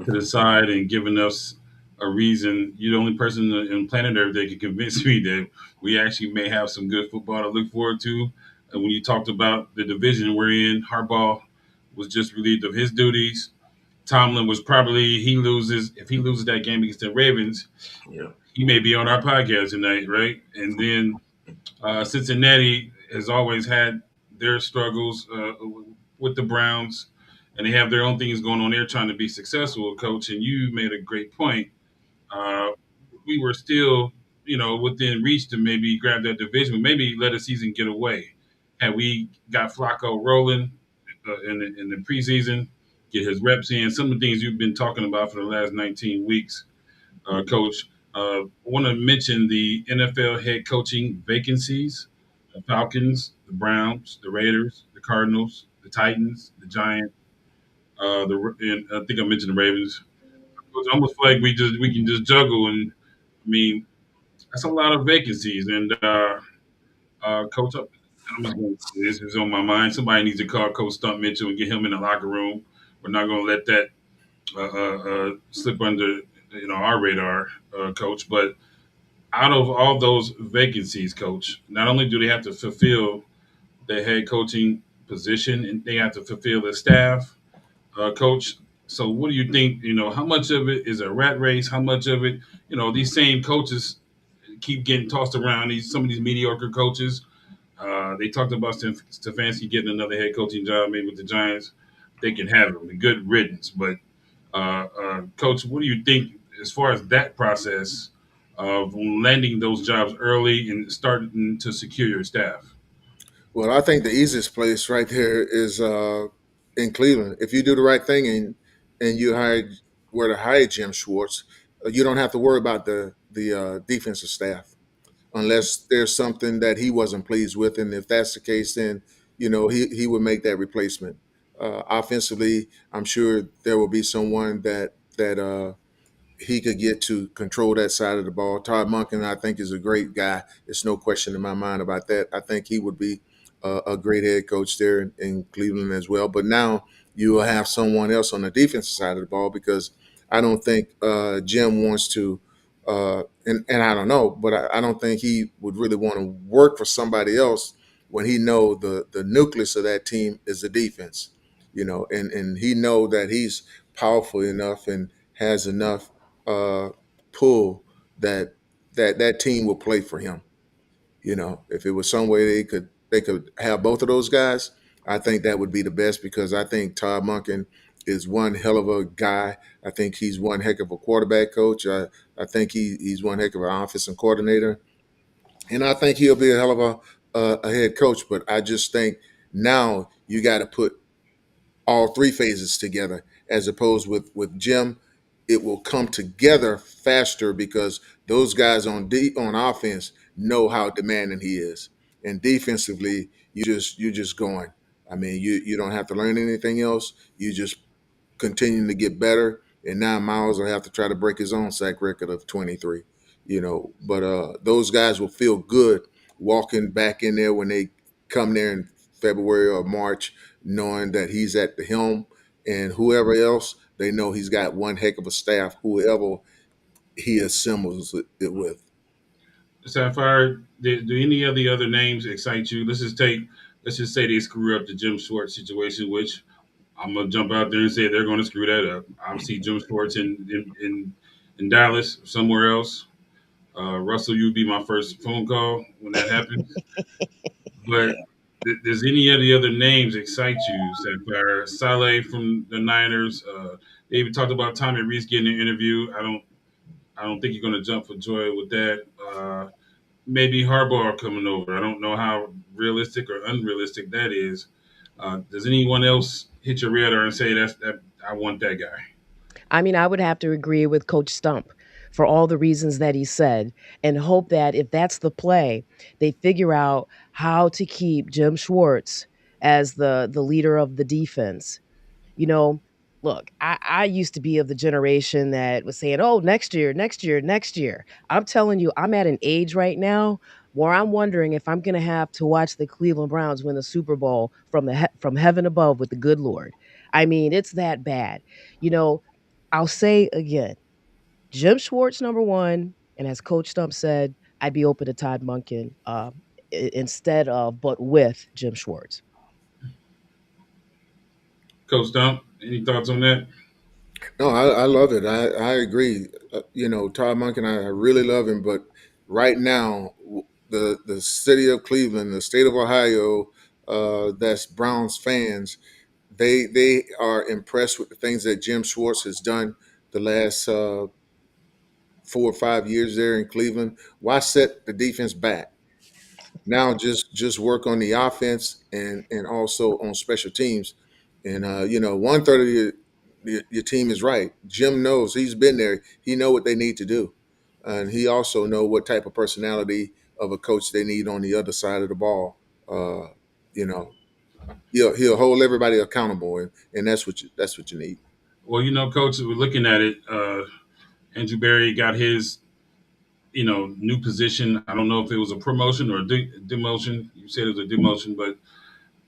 to the side and given us a reason. You're the only person in planet Earth that can convince me that we actually may have some good football to look forward to. And when you talked about the division we're in, Harbaugh was just relieved of his duties. Tomlin was probably if he loses that game against the Ravens, Yeah. he may be on our podcast tonight, right? And then Cincinnati has always had their struggles with the Browns, and they have their own things going on. They're trying to be successful, Coach. And you made a great point. Uh, we were still, within reach to maybe grab that division, but maybe let a season get away. Had we got Flacco rolling in the preseason, get his reps in, some of the things you've been talking about for the last 19 weeks, Coach. I want to mention the NFL head coaching vacancies: the Falcons, the Browns, the Raiders, the Cardinals, the Titans, the Giants. And I think I mentioned the Ravens. It's almost like we can just juggle, and I mean that's a lot of vacancies. And Coach, I'm just going. This is on my mind. Somebody needs to call Coach Stump Mitchell and get him in the locker room. We're not going to let that slip under our radar, Coach. But out of all those vacancies, Coach, not only do they have to fulfill the head coaching position, and they have to fulfill the staff, Coach. So, what do you think? How much of it is a rat race? How much of it, these same coaches keep getting tossed around? Some of these mediocre coaches. They talked about Stefanski getting another head coaching job, maybe with the Giants. They can have him. Good riddance. But, Coach, what do you think as far as that process of landing those jobs early and starting to secure your staff? Well, I think the easiest place right there is in Cleveland. If you do the right thing and you were to hire Jim Schwartz, you don't have to worry about the defensive staff unless there's something that he wasn't pleased with, and if that's the case, then he would make that replacement. Offensively, I'm sure there will be someone that he could get to control that side of the ball. Todd Monken, I think, is a great guy. There's no question in my mind about that. I think he would be a great head coach there in Cleveland as well. But now you will have someone else on the defensive side of the ball because I don't think Jim wants to, and I don't know, but I don't think he would really want to work for somebody else when he know the nucleus of that team is the defense, and he know that he's powerful enough and has enough uh, pull that team will play for him. If it was some way they could have both of those guys, I think that would be the best because I think Todd Monken is one hell of a guy. I think he's one heck of a quarterback coach. I think he's one heck of an offensive coordinator. And I think he'll be a hell of a head coach, but I just think now you got to put all three phases together, as opposed with Jim. It will come together faster because those guys on offense know how demanding he is, and defensively you're just going. I mean, you don't have to learn anything else. You just continuing to get better. And now Miles will have to try to break his own sack record of 23. But those guys will feel good walking back in there when they come there in February or March, knowing that he's at the helm, and whoever else, they know he's got one heck of a staff, whoever he assembles it with. Sapphire, do any of the other names excite you? Let's just say they screw up the Jim Schwartz situation, which I'm gonna jump out there and say they're going to screw that up. I see Jim Schwartz in Dallas, somewhere else. Russell, you'd be my first phone call when that happens. But does any of the other names excite you, Sapphire? Saleh from the Niners. They even talked about Tommy Reese getting an interview. I don't think you're going to jump for joy with that. Maybe Harbaugh coming over. I don't know how realistic or unrealistic that is. Does anyone else hit your radar and say that I want that guy? I mean, I would have to agree with Coach Stump for all the reasons that he said, and hope that if that's the play, they figure out how to keep Jim Schwartz as the leader of the defense. You know, look, I used to be of the generation that was saying, "Oh, next year, next year, next year." I'm telling you, I'm at an age right now where I'm wondering if I'm going to have to watch the Cleveland Browns win the Super Bowl from heaven above with the good Lord. I mean, it's that bad. You know, I'll say again, Jim Schwartz number one, and as Coach Stump said, I'd be open to Todd Munkin instead of, but with Jim Schwartz. Coach Stump, any thoughts on that? No, I love it. I agree. Todd Monken, I really love him, but right now, the city of Cleveland, the state of Ohio, that's Browns fans, they are impressed with the things that Jim Schwartz has done the last 4 or 5 years there in Cleveland. Why set the defense back? Now just work on the offense and also on special teams. And 1/3 of your team is right. Jim knows, he's been there. He know what they need to do, and he also know what type of personality of a coach they need on the other side of the ball. Uh, you know, he'll hold everybody accountable, and that's what you need. Well, Coach, we're looking at it. Andrew Berry got his, new position. I don't know if it was a promotion or a demotion. You said it was a demotion, but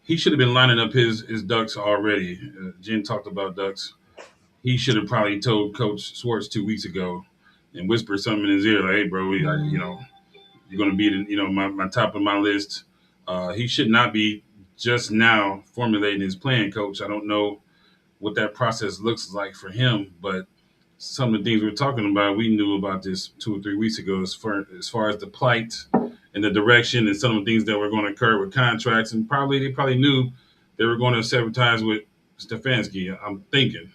he should have been lining up his ducks already. Jen talked about ducks. He should have probably told Coach Schwartz 2 weeks ago and whispered something in his ear like, "Hey, bro, you're going to be, my top of my list." He should not be just now formulating his plan, Coach. I don't know what that process looks like for him, but some of the things we're talking about, we knew about this 2 or 3 weeks ago, as far as the plight and the direction and some of the things that were going to occur with contracts, and they probably knew they were going to sever ties with Stefanski. I'm thinking.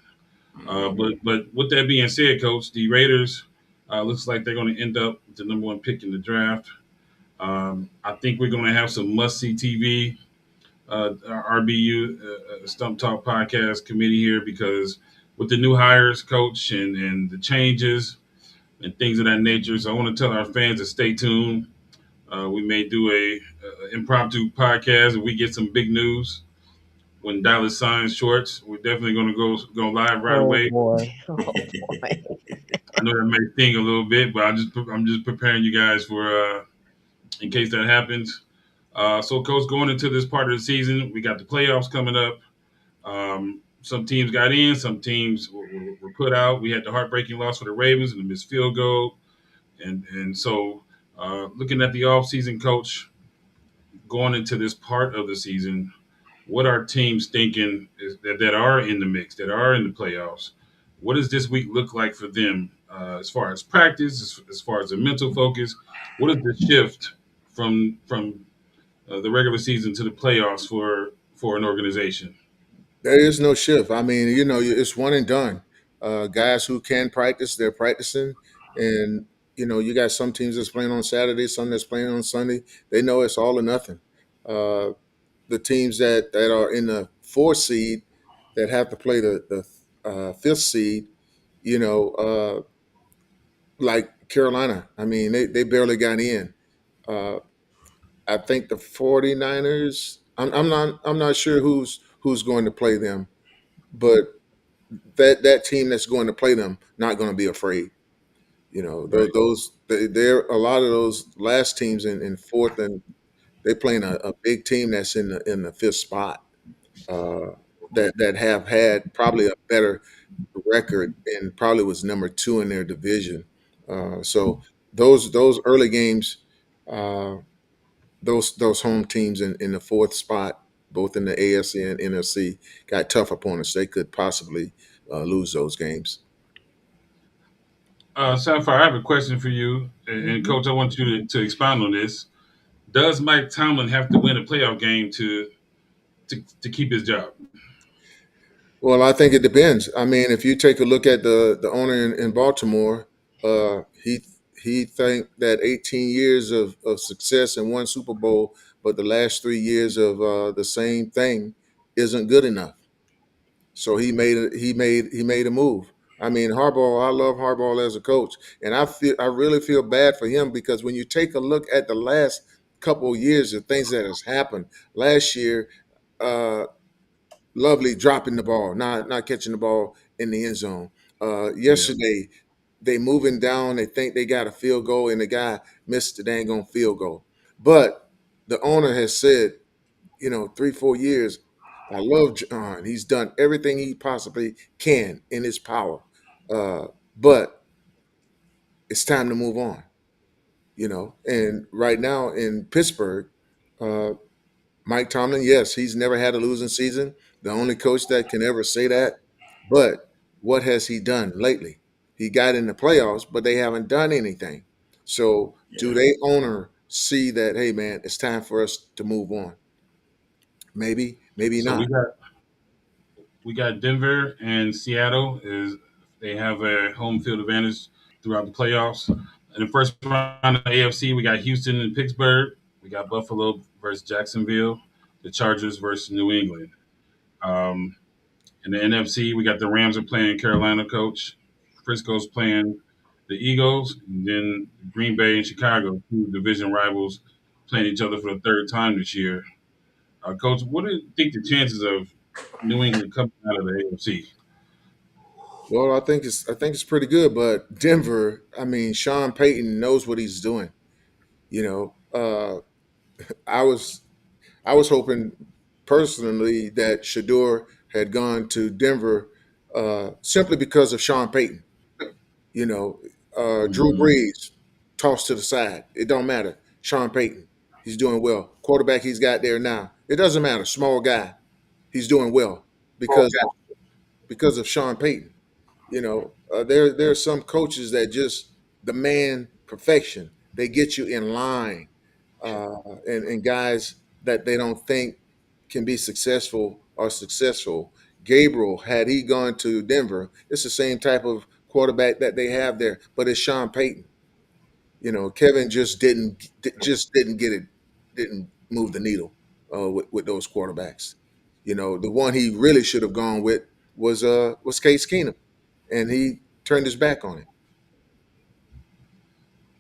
But with that being said, Coach, the Raiders looks like they're going to end up with the number one pick in the draft. I think we're going to have some must see TV, RBU Stump Talk podcast committee here, because with the new hires, Coach, and the changes and things of that nature. So I want to tell our fans to stay tuned. We may do a impromptu podcast if we get some big news. When Dallas signs Shorts, we're definitely going to go live right Oh away. boy. Oh boy. I know that may sting a little bit, but I'm just preparing you guys for in case that happens. So, Coach, going into this part of the season, we got the playoffs coming up. Some teams got in, some teams were put out. We had the heartbreaking loss for the Ravens and the missed field goal, and so looking at the offseason, Coach, going into this part of the season, what are teams thinking that are in the mix, that are in the playoffs? What does this week look like for them as far as practice, as far as the mental focus? What is the shift from the regular season to the playoffs for an organization? There is no shift. I mean, it's one and done. Guys who can practice, they're practicing, and You got some teams that's playing on Saturday, some that's playing on Sunday. They know it's all or nothing. Uh, the teams that are in the fourth seed that have to play the fifth seed, you know, like Carolina. I mean, they barely got in. Uh, I think the 49ers. I'm not sure who's going to play them, but that team that's going to play them not going to be afraid. Right. There a lot of those last teams in fourth, and they playing a big team that's in the fifth spot. Uh, that have had probably a better record and probably was number two in their division. So those early games, uh, those home teams in the fourth spot, both in the AFC and NFC, got tough opponents. They could possibly lose those games. Sapphire, I have a question for you, and Mhm. Coach, I want you to expound on this. Does Mike Tomlin have to win a playoff game to keep his job? Well, I think it depends. I mean, if you take a look at the owner in Baltimore, he think that 18 years of success and one Super Bowl, but the last 3 years of the same thing isn't good enough. So he made a move. I mean, Harbaugh. I love Harbaugh as a coach, and I really feel bad for him because when you take a look at the last couple of years of things that has happened last year. Uh, Lovely dropping the ball, not catching the ball in the end zone. Yeah. Yesterday, they moving down. They think they got a field goal, and the guy missed the dang on field goal. But the owner has said, 3 4 years. I love John. He's done everything he possibly can in his power, but it's time to move on. And right now in Pittsburgh, uh, Mike Tomlin, yes, he's never had a losing season. The only coach that can ever say that. But what has he done lately? He got in the playoffs, but they haven't done anything. So do Yeah. they owner see that, hey man, it's time for us to move on? Maybe, maybe So not. we got Denver and Seattle is they have a home field advantage throughout the playoffs. In the first round of the AFC, we got Houston and Pittsburgh. We got Buffalo versus Jacksonville. The Chargers versus New England. Um, in the NFC, we got the Rams are playing Carolina. Coach Frisco's playing the Eagles. And then Green Bay and Chicago, two division rivals, playing each other for the third time this year. Coach, what do you think the chances of New England coming out of the AFC? Well, I think it's pretty good, but Denver, I mean, Sean Payton knows what he's doing. You know, I was I was hoping personally that Shador had gone to Denver simply because of Sean Payton. You know, Drew Mhm. Brees tossed to the side. It don't matter. Sean Payton, he's doing well. Quarterback he's got there now. It doesn't matter. Small guy, he's doing well because of Sean Payton. There are some coaches that just demand perfection. They get you in line, uh, and guys that they don't think can be successful are successful. Gabriel, had he gone to Denver, it's the same type of quarterback that they have there, but it's Sean Payton. Kevin just didn't get it, didn't move the needle with those quarterbacks. The one he really should have gone with was Case Keenum, and he turned his back on it.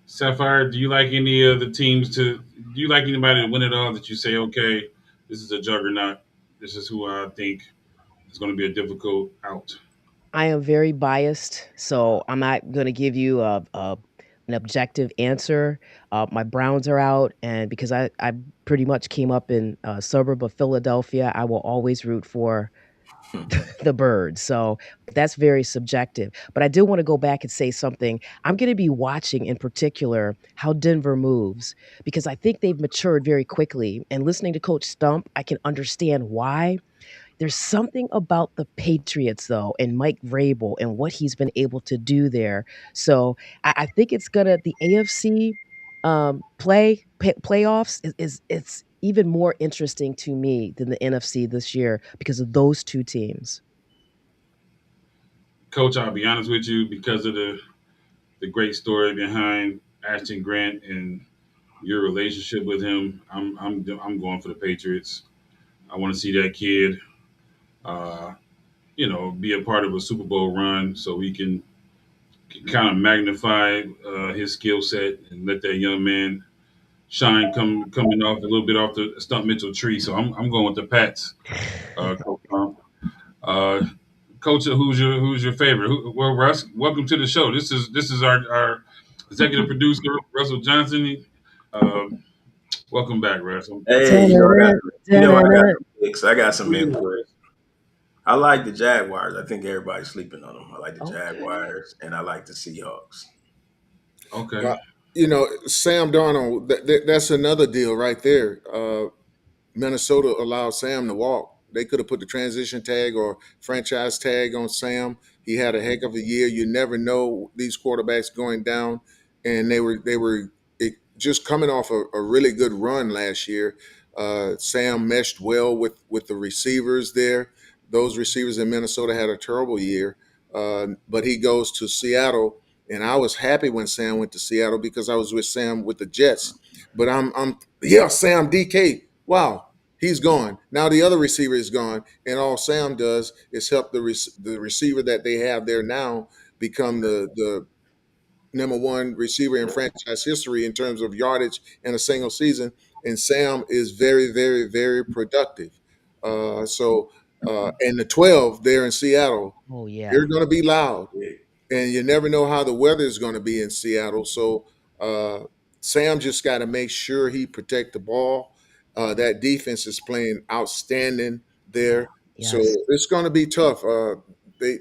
Sapphire, do you like any of the teams to? Do you like anybody to win it all that you say, okay, this is a juggernaut. This is who I think is going to be a difficult out. I am very biased, so I'm not going to give you an objective answer. My Browns are out, and because I pretty much came up in a suburb of Philadelphia, I will always root for the birds. So that's very subjective. But I do want to go back and say something. I'm going to be watching in particular how Denver moves because I think they've matured very quickly. And listening to Coach Stump, I can understand why. There's something about the Patriots, though, and Mike Vrabel and what he's been able to do there. So I think it's gonna the AFC playoffs is it's even more interesting to me than the NFC this year because of those two teams. Coach, I'll be honest with you, because of the the great story behind Ashton Grant and your relationship with him. I'm going for the Patriots. I want to see that kid, uh, be a part of a Super Bowl run, so we can kind of magnify his skill set and let that young man shine coming off a little bit off the Stump Mitchell tree. So I'm going with the Pats. Coach Trump. Uh, Coach, who's your favorite? Well, Russ, welcome to the show. This is our executive producer Russell Johnson. Um, Welcome back, Russ. Hey, I got some picks. I got some input. I like the Jaguars. I think everybody's sleeping on them. I like the Okay. Jaguars, and I like the Seahawks. Okay. Sam Darnold, that's another deal right there. Minnesota allowed Sam to walk. They could have put the transition tag or franchise tag on Sam. He had a heck of a year. You never know these quarterbacks going down, and they were just coming off a really good run last year. Sam meshed well with the receivers there. Those receivers in Minnesota had a terrible year, but he goes to Seattle, and I was happy when Sam went to Seattle because I was with Sam with the Jets. But yeah, Sam DK. Wow, he's gone. Now the other receiver is gone, and all Sam does is help the receiver that they have there now become the number one receiver in franchise history in terms of yardage in a single season. And Sam is very, very, very productive. And the 12 there in Seattle, Oh yeah. they're going to be loud, Yeah. and you never know how the weather is going to be in Seattle. So uh, Sam just got to make sure he protect the ball. That defense is playing outstanding there, so Yes. it's going to be tough. They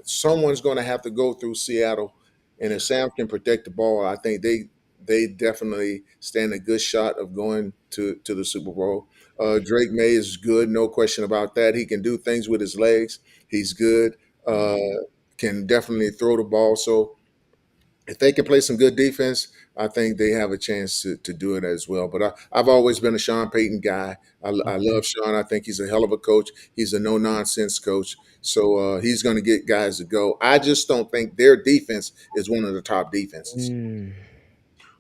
Someone's going to have to go through Seattle, and if Sam can protect the ball, I think they definitely stand a good shot of going to the Super Bowl. Drake May is good, no question about that. He can do things with his legs. He's good. Uh, can definitely throw the ball. So if they can play some good defense, I think they have a chance to do it as well. But I've always been a Sean Payton guy. I Okay. love Sean. I think he's a hell of a coach. He's a no nonsense coach. So he's going to get guys to go. I just don't think their defense is one of the top defenses. Mm.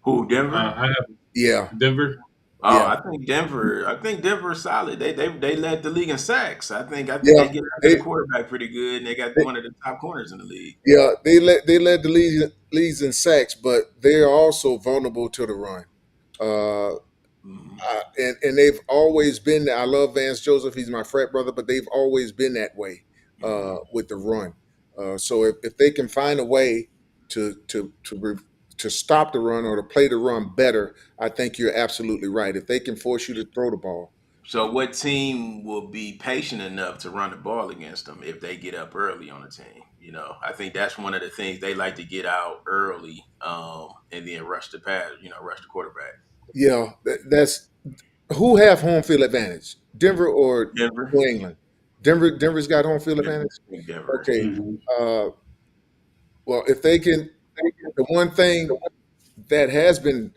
Who, Denver? I have Yeah, Denver. Oh, yeah, I think Denver. I think Denver is solid. They led the league in sacks. I think yeah. they get after They, the quarterback pretty good, and they got they, one of the top corners in the league. yeah, they led the leagues in sacks, but they're also vulnerable to the run. Uh, Mhm. and they've always been there. I love Vance Joseph. He's my frat brother, but they've always been that way with the run. So if they can find a way to to to re- to stop the run or to play the run better, I think you're absolutely right. If they can force you to throw the ball, So, what team will be patient enough to run the ball against them if they get up early on the team? I think that's one of the things they like to get out early, and then rush the pass. Rush the quarterback. yeah, that's who have home field advantage, Denver or Denver. New England. Denver's got home field Denver. advantage. I think Denver. Okay, Hmm. uh, well if they can, the one thing that has been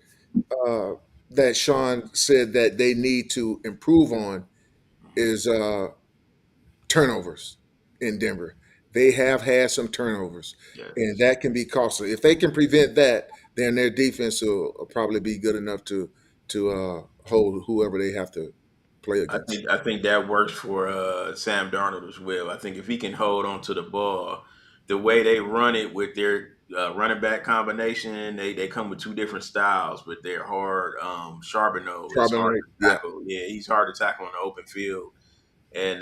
uh, that Sean said that they need to improve on is turnovers in Denver. They have had some turnovers, and Yes. that can be costly. If they can prevent that, then their defense will probably be good enough to hold whoever they have to play I against. think I think that works for Sam Darnold as well. I think if he can hold on to the ball, the way they run it with their running back combination, they come with two different styles, but they're hard. Charbonneau is hard Probably, to yeah, tackle. Yeah, he's hard to tackle on the open field, and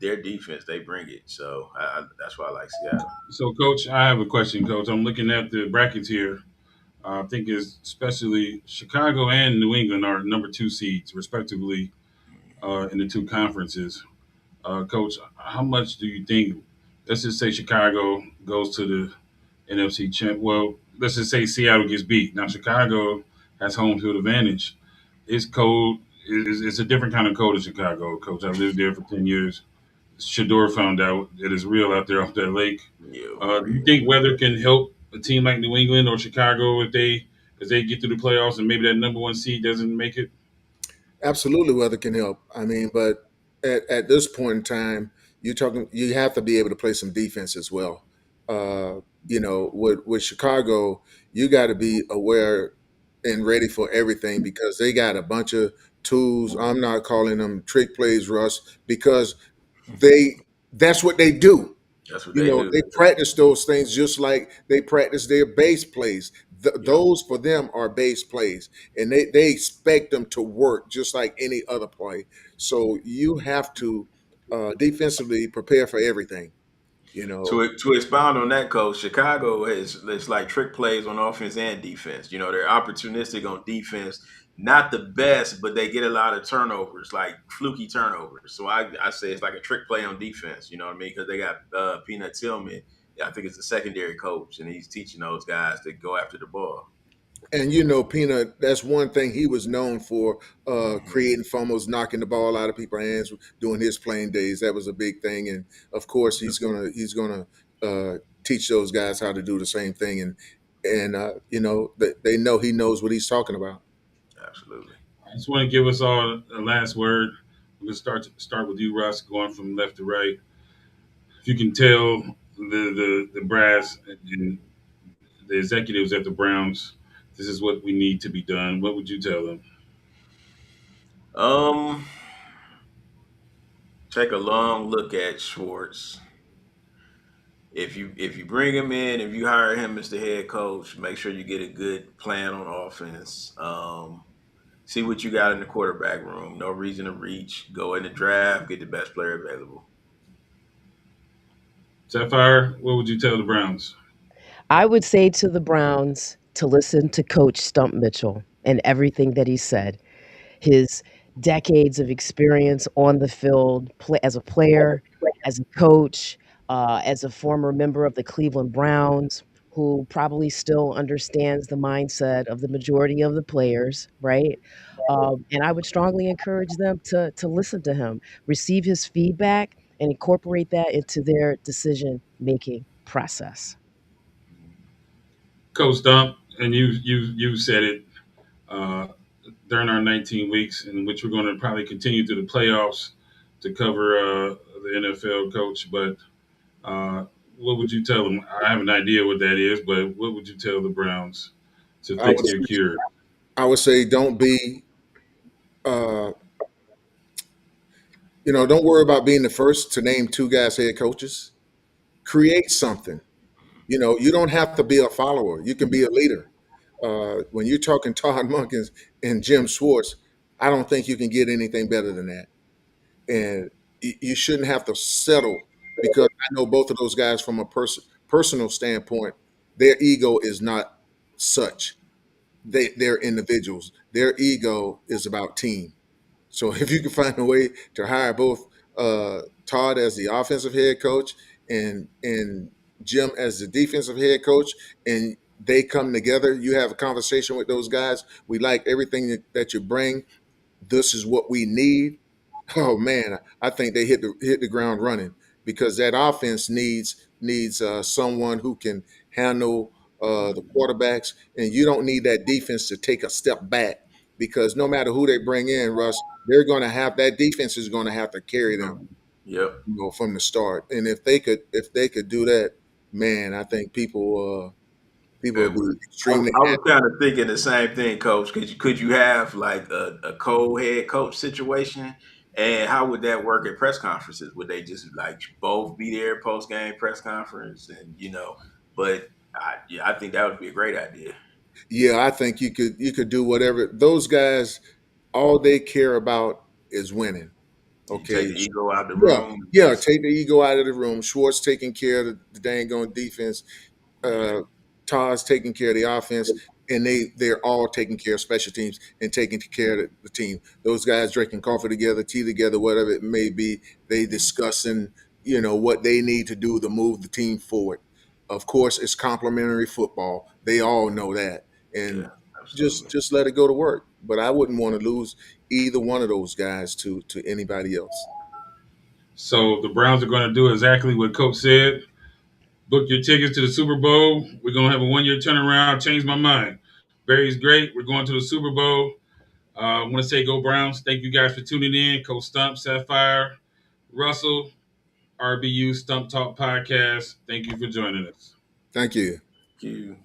their defense they bring it. So that's why I like Seattle. So, Coach, I have a question, Coach. I'm looking at the brackets here. I think is especially Chicago and New England are number two seeds, respectively, in the two conferences. Coach, how much do you think? Let's just say Chicago goes to the NFC champ. Well, let's just say Seattle gets beat. Now Chicago has home field advantage. It's cold. It's a different kind of cold in Chicago, Coach. I lived there for 10 years. Shador found out it is real out there off that lake. Yeah, Do you real. think weather can help a team like New England or Chicago if they get through the playoffs and maybe that number one seed doesn't make it? absolutely. Weather can help. I mean, but at this point in time, you have to be able to play some defense as well. with Chicago, you got to be aware and ready for everything because they got a bunch of tools. I'm not calling them trick plays, Russ, because they that's what they do. That's what they do. They practice those things just like they practice their base plays. Yep. Those for them are base plays, and they expect them to work just like any other play. So you have to defensively prepare for everything. You know, To expound on that, coach, Chicago is it's like trick plays on offense and defense. They're opportunistic on defense, not the best, but they get a lot of turnovers, like fluky turnovers. So I say it's like a trick play on defense. You know what I mean? Because they got Peanut Tillman. Yeah, I think it's the secondary coach, and he's teaching those guys to go after the ball. and Peanut, that's one thing he was known for, creating fumbles, knocking the ball out of people's hands during his playing days. That was a big thing, and of course he's gonna teach those guys how to do the same thing, and they know he knows what he's talking about. Absolutely. I just want to give us all a last word. I'm going to start with you, Russ, going from left to right. If you can tell the brass and the executives at the Browns, this is what we need to be done, what would you tell them? Um, Take a long look at Schwartz. If you bring him in, if you hire him as the head coach, make sure you get a good plan on offense. See what you got in the quarterback room. No reason to reach. Go in the draft, get the best player available. Sapphire, what would you tell the Browns? I would say to the Browns to listen to Coach Stump Mitchell and everything that he said. His decades of experience on the field as a player, as a coach, as a former member of the Cleveland Browns, who probably still understands the mindset of the majority of the players, right? And I would strongly encourage them to listen to him, receive his feedback, and incorporate that into their decision making process. Coach Stump, and you said it uh, during our 19 weeks, in which we're going to probably continue through the playoffs to cover the NFL coach. But uh, what would you tell them? I have an idea what that is, but what would you tell the Browns to I fix would their cure? I would say uh, don't worry about being the first to name two guys head coaches. Create something. You don't have to be a follower. You can be a leader. When you're talking Todd Munkins and Jim Schwartz, I don't think you can get anything better than that. And you shouldn't have to settle because I know both of those guys from a personal standpoint, their ego is not such. They're individuals. Their ego is about team. So if you can find a way to hire both Todd as the offensive head coach and Jim as the defensive head coach, and they come together, you have a conversation with those guys. We like everything that you bring. This is what we need. Oh man, I think they hit the ground running because that offense needs someone who can handle the quarterbacks, and you don't need that defense to take a step back because no matter who they bring in, Russ, they're going to have that defense is going to have to carry them, Yep. from the start. And if they could do that, man, I think people would And be I, extremely I was happy. kind of thinking the same thing, Coach. Could you have like a co-head coach situation, and how would that work at press conferences? Would they just like both be there post game press conference, and But yeah, I think that would be a great idea. Yeah, I think you could do whatever. Those guys, all they care about is winning. You take Okay. the ego out of the Yeah, room. yeah. Just Take the ego out of the room. Schwartz taking care of the dang on defense. yeah, Uh, Todd's taking care of the offense, and they're all taking care of special teams and taking care of the team. Those guys drinking coffee together, tea together, whatever it may be. They discussing what they need to do to move the team forward. Of course, it's complementary football. They all know that, and yeah, just absolutely. just let it go to work. But I wouldn't want to lose either one of those guys to anybody else. So the Browns are going to do exactly what Coach said. Book your tickets to the Super Bowl. We're going to have a 1 year turnaround. Change my mind. Barry's great. We're going to the Super Bowl. I want to say go Browns. Thank you guys for tuning in. Coach Stump, Sapphire, Russell, RBU Stump Talk Podcast. Thank you for joining us. Thank you. Thank you.